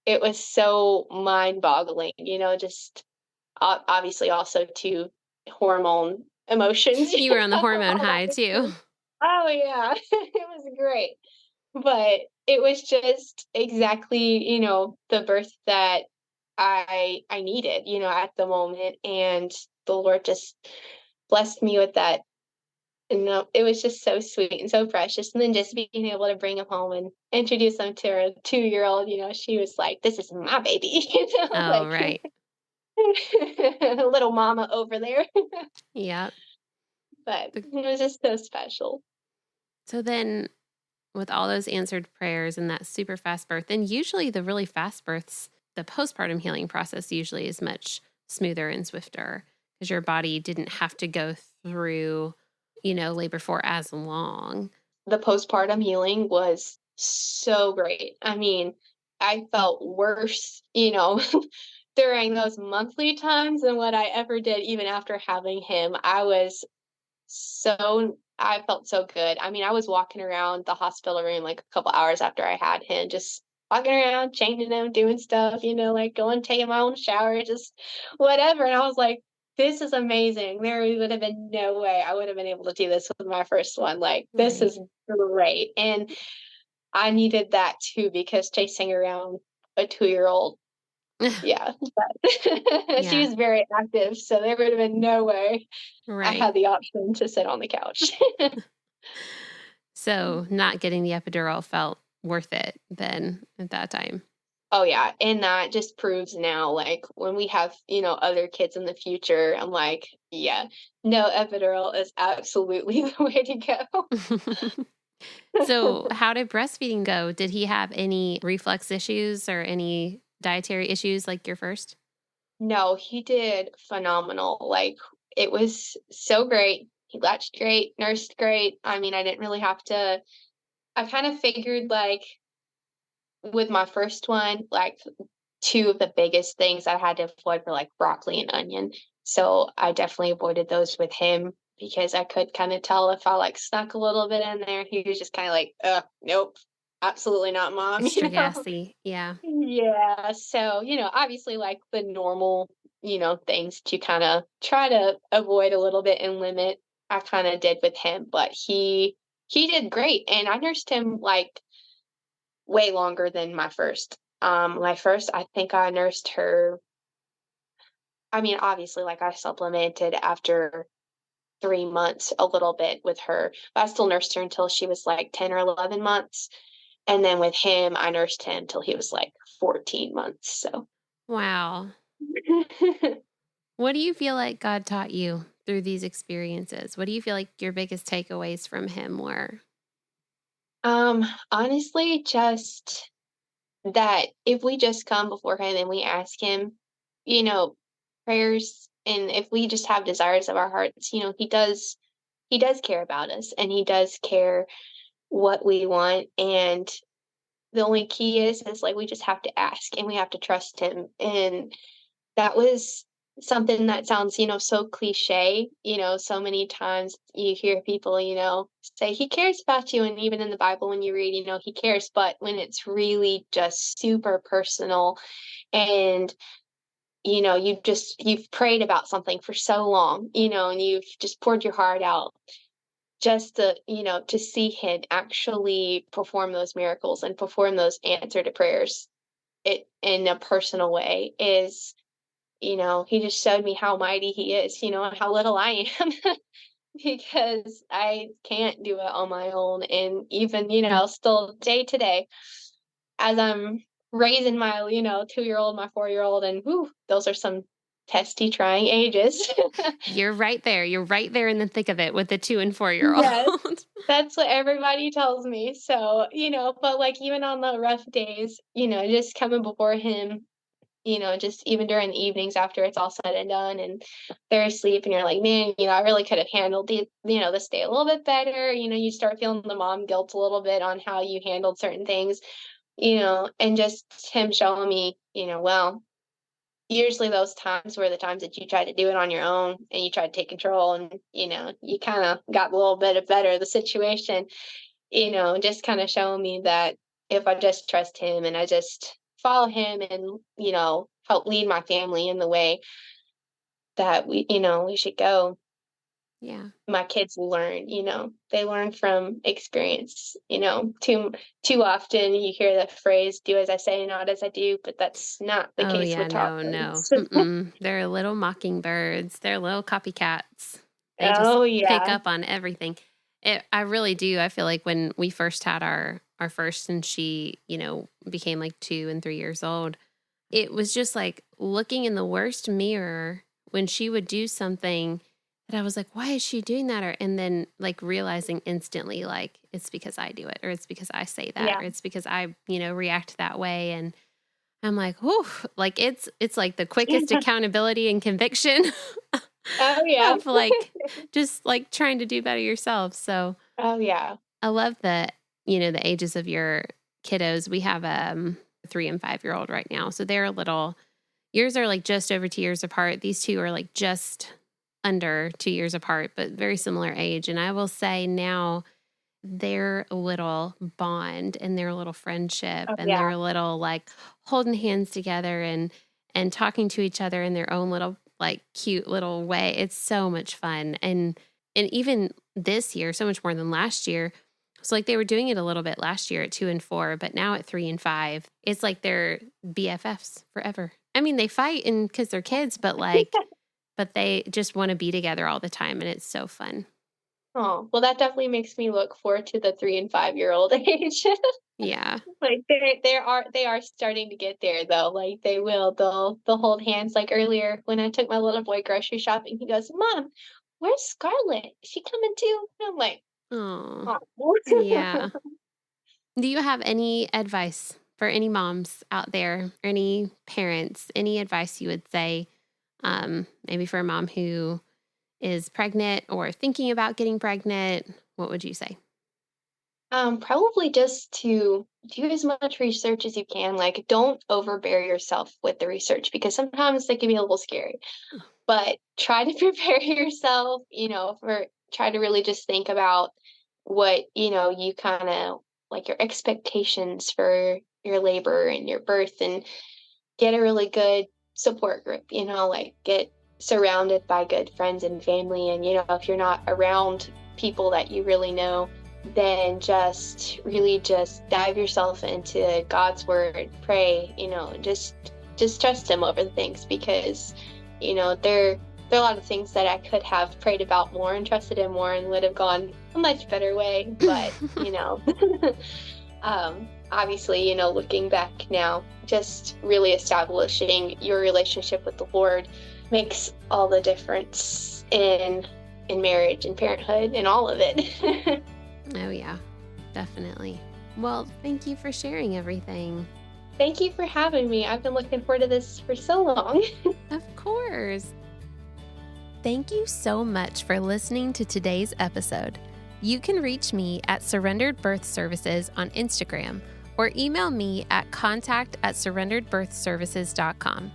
it was so mind-boggling, just obviously also to hormone emotions, You were on the hormone all that high good too. stuff. Oh, yeah, it was great, but it was just exactly, the birth that I needed, at the moment, and the Lord just blessed me with that And no, it was just so sweet and so precious. And then just being able to bring him home and introduce him to her 2-year-old, she was like, "This is my baby," Oh, like right. little mama over there. Yep. But The- it was just so special. So then, with all those answered prayers and that super fast birth, and usually the really fast births, the postpartum healing process usually is much smoother and swifter because your body didn't have to go through, labor for as long. The postpartum healing was so great. I mean, I felt worse, during those monthly times than what I ever did even after having him. I felt so good. I mean, I was walking around the hospital room like a couple hours after I had him, just walking around, changing him, doing stuff, like going taking my own shower, just whatever. And I was like, this is amazing. There would have been no way I would have been able to do this with my first one. Like, this Right. is great. And I needed that too because chasing around a 2-year-old, yeah, she Yeah. was very active. So there would have been no way I Right. had the option to sit on the couch. So not getting the epidural felt worth it then at that time. Oh yeah, and that just proves now, like when we have, other kids in the future, I'm like, yeah, no, epidural is absolutely the way to go. So, how did breastfeeding go? Did he have any reflux issues or any dietary issues like your first? No, he did phenomenal. Like it was so great. He latched great, nursed great. I mean, I didn't really have to. I kind of figured like with my first one, like two of the biggest things I had to avoid were like broccoli and onion. So I definitely avoided those with him because I could kind of tell if I like snuck a little bit in there, he was just kind of like, nope, absolutely not, mom, Extra gassy. Yeah. Yeah. So, obviously like the normal, things to kind of try to avoid a little bit and limit, I kind of did with him, but he did great. And I nursed him like way longer than my first. My first, I think I nursed her. I mean, obviously, like I supplemented after 3 months a little bit with her, but I still nursed her until she was like 10 or 11 months. And then with him, I nursed him till he was like 14 months. So, Wow. What do you feel like God taught you through these experiences? What do you feel like your biggest takeaways from him were? honestly, just that if we just come before him and we ask him, you know, prayers, and if we just have desires of our hearts, he does care about us and he does care what we want. And the only key is like we just have to ask and we have to trust him. And that was something that sounds, so cliche. So many times you hear people, say he cares about you. And even in the Bible, when you read, he cares. But when it's really just super personal and you've prayed about something for so long, and you've just poured your heart out just to see him actually perform those miracles and perform those answer to prayers it in a personal way is, he just showed me how mighty he is, and how little I am because I can't do it on my own. And even, still day to day, as I'm raising my, 2-year-old, my 4-year-old, and whew, those are some testy, trying ages. You're right there. You're right there in the thick of it with the 2 and 4-year-old. Yes, that's what everybody tells me. So, but like even on the rough days, just coming before him, just even during the evenings after it's all said and done and they're asleep and you're like, man, I really could have handled this day a little bit better. You start feeling the mom guilt a little bit on how you handled certain things, and just him showing me, well, usually those times were the times that you tried to do it on your own and you tried to take control and, you kind of got a little bit better of the situation, just kind of showing me that if I just trust him and I just follow him and, help lead my family in the way that we should go, Yeah. my kids learn, they learn from experience, too often you hear the phrase, do as I say, not as I do, but that's not the Oh, case yeah. with No, no. toddlers. Mm-mm. They're little mockingbirds. They're little copycats. They just Oh, pick yeah. up on everything. I really do. I feel like when we first had our first and she, became like 2 and 3 years old, it was just like looking in the worst mirror when she would do something that I was like, why is she doing that? And then like realizing instantly, like, it's because I do it, or it's because I say that, Yeah. or it's because I, react that way. And I'm like, whew, like it's like the quickest accountability and conviction Oh, yeah. of like, just like trying to do better yourself. So Oh, yeah. I love the, the ages of your kiddos. We have a 3 and 5-year-old right now. So they're a little, yours are like just over 2 years apart. These two are like just under 2 years apart, but very similar age. And I will say now their little bond and their little friendship Oh, and yeah. their little like holding hands together and talking to each other in their own little like cute little way. It's so much fun. And even this year, so much more than last year. So like they were doing it a little bit last year at 2 and 4, but now at 3 and 5, it's like they're BFFs forever. I mean, they fight and because they're kids, but they just want to be together all the time. And it's so fun. Oh, well, that definitely makes me look forward to the 3 and 5-year-old age. Yeah. Like, they are starting to get there, though, like, they'll hold hands, like, earlier when I took my little boy grocery shopping, he goes, "Mom, where's Scarlett? Is she coming too?" And I'm like, Oh, "Oh." yeah. Do you have any advice for any moms out there, or any parents, any advice you would say, maybe for a mom who is pregnant or thinking about getting pregnant? What would you say? Probably just to do as much research as you can, like, don't overbear yourself with the research because sometimes they can be a little scary. But try to prepare yourself, for try to really just think about what, you kinda like, your expectations for your labor and your birth, and get a really good support group, like, get surrounded by good friends and family, and, if you're not around people that you really know, then just really just dive yourself into God's word, pray, just trust him over the things because, there are a lot of things that I could have prayed about more and trusted him more and would have gone a much better way, but, obviously, looking back now, just really establishing your relationship with the Lord makes all the difference in marriage and parenthood and all of it. Oh, yeah, definitely. Well, thank you for sharing everything. Thank you for having me. I've been looking forward to this for so long. Of course. Thank you so much for listening to today's episode. You can reach me at Surrendered Birth Services on Instagram or email me at contact@surrenderedbirthservices.com.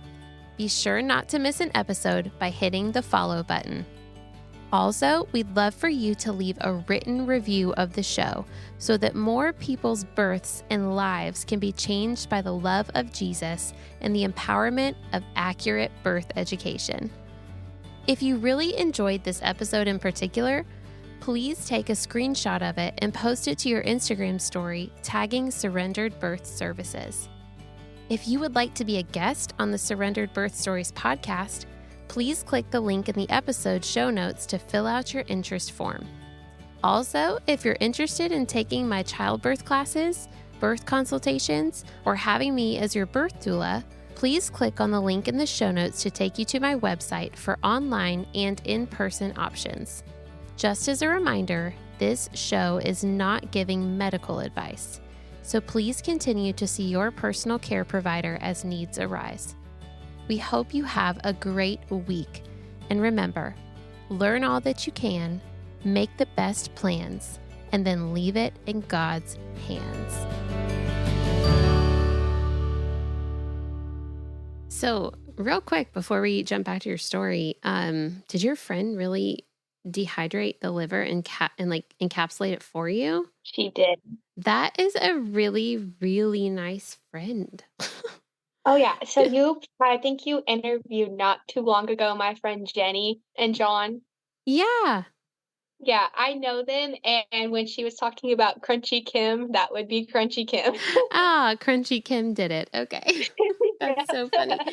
Be sure not to miss an episode by hitting the follow button. Also, we'd love for you to leave a written review of the show so that more people's births and lives can be changed by the love of Jesus and the empowerment of accurate birth education. If you really enjoyed this episode in particular, please take a screenshot of it and post it to your Instagram story, tagging Surrendered Birth Services. If you would like to be a guest on the Surrendered Birth Stories podcast, please click the link in the episode show notes to fill out your interest form. Also, if you're interested in taking my childbirth classes, birth consultations, or having me as your birth doula, please click on the link in the show notes to take you to my website for online and in-person options. Just as a reminder, this show is not giving medical advice, so please continue to see your personal care provider as needs arise. We hope you have a great week, and remember, learn all that you can, make the best plans, and then leave it in God's hands. So, real quick before we jump back to your story, did your friend really dehydrate the liver and like encapsulate it for you? She did. That is a really, really nice friend. Oh, yeah. So I think you interviewed not too long ago my friend Jenny and John. Yeah. Yeah, I know them, and when she was talking about Crunchy Kim, that would be Crunchy Kim. Ah, Crunchy Kim did it. Okay. That's so funny. Yeah.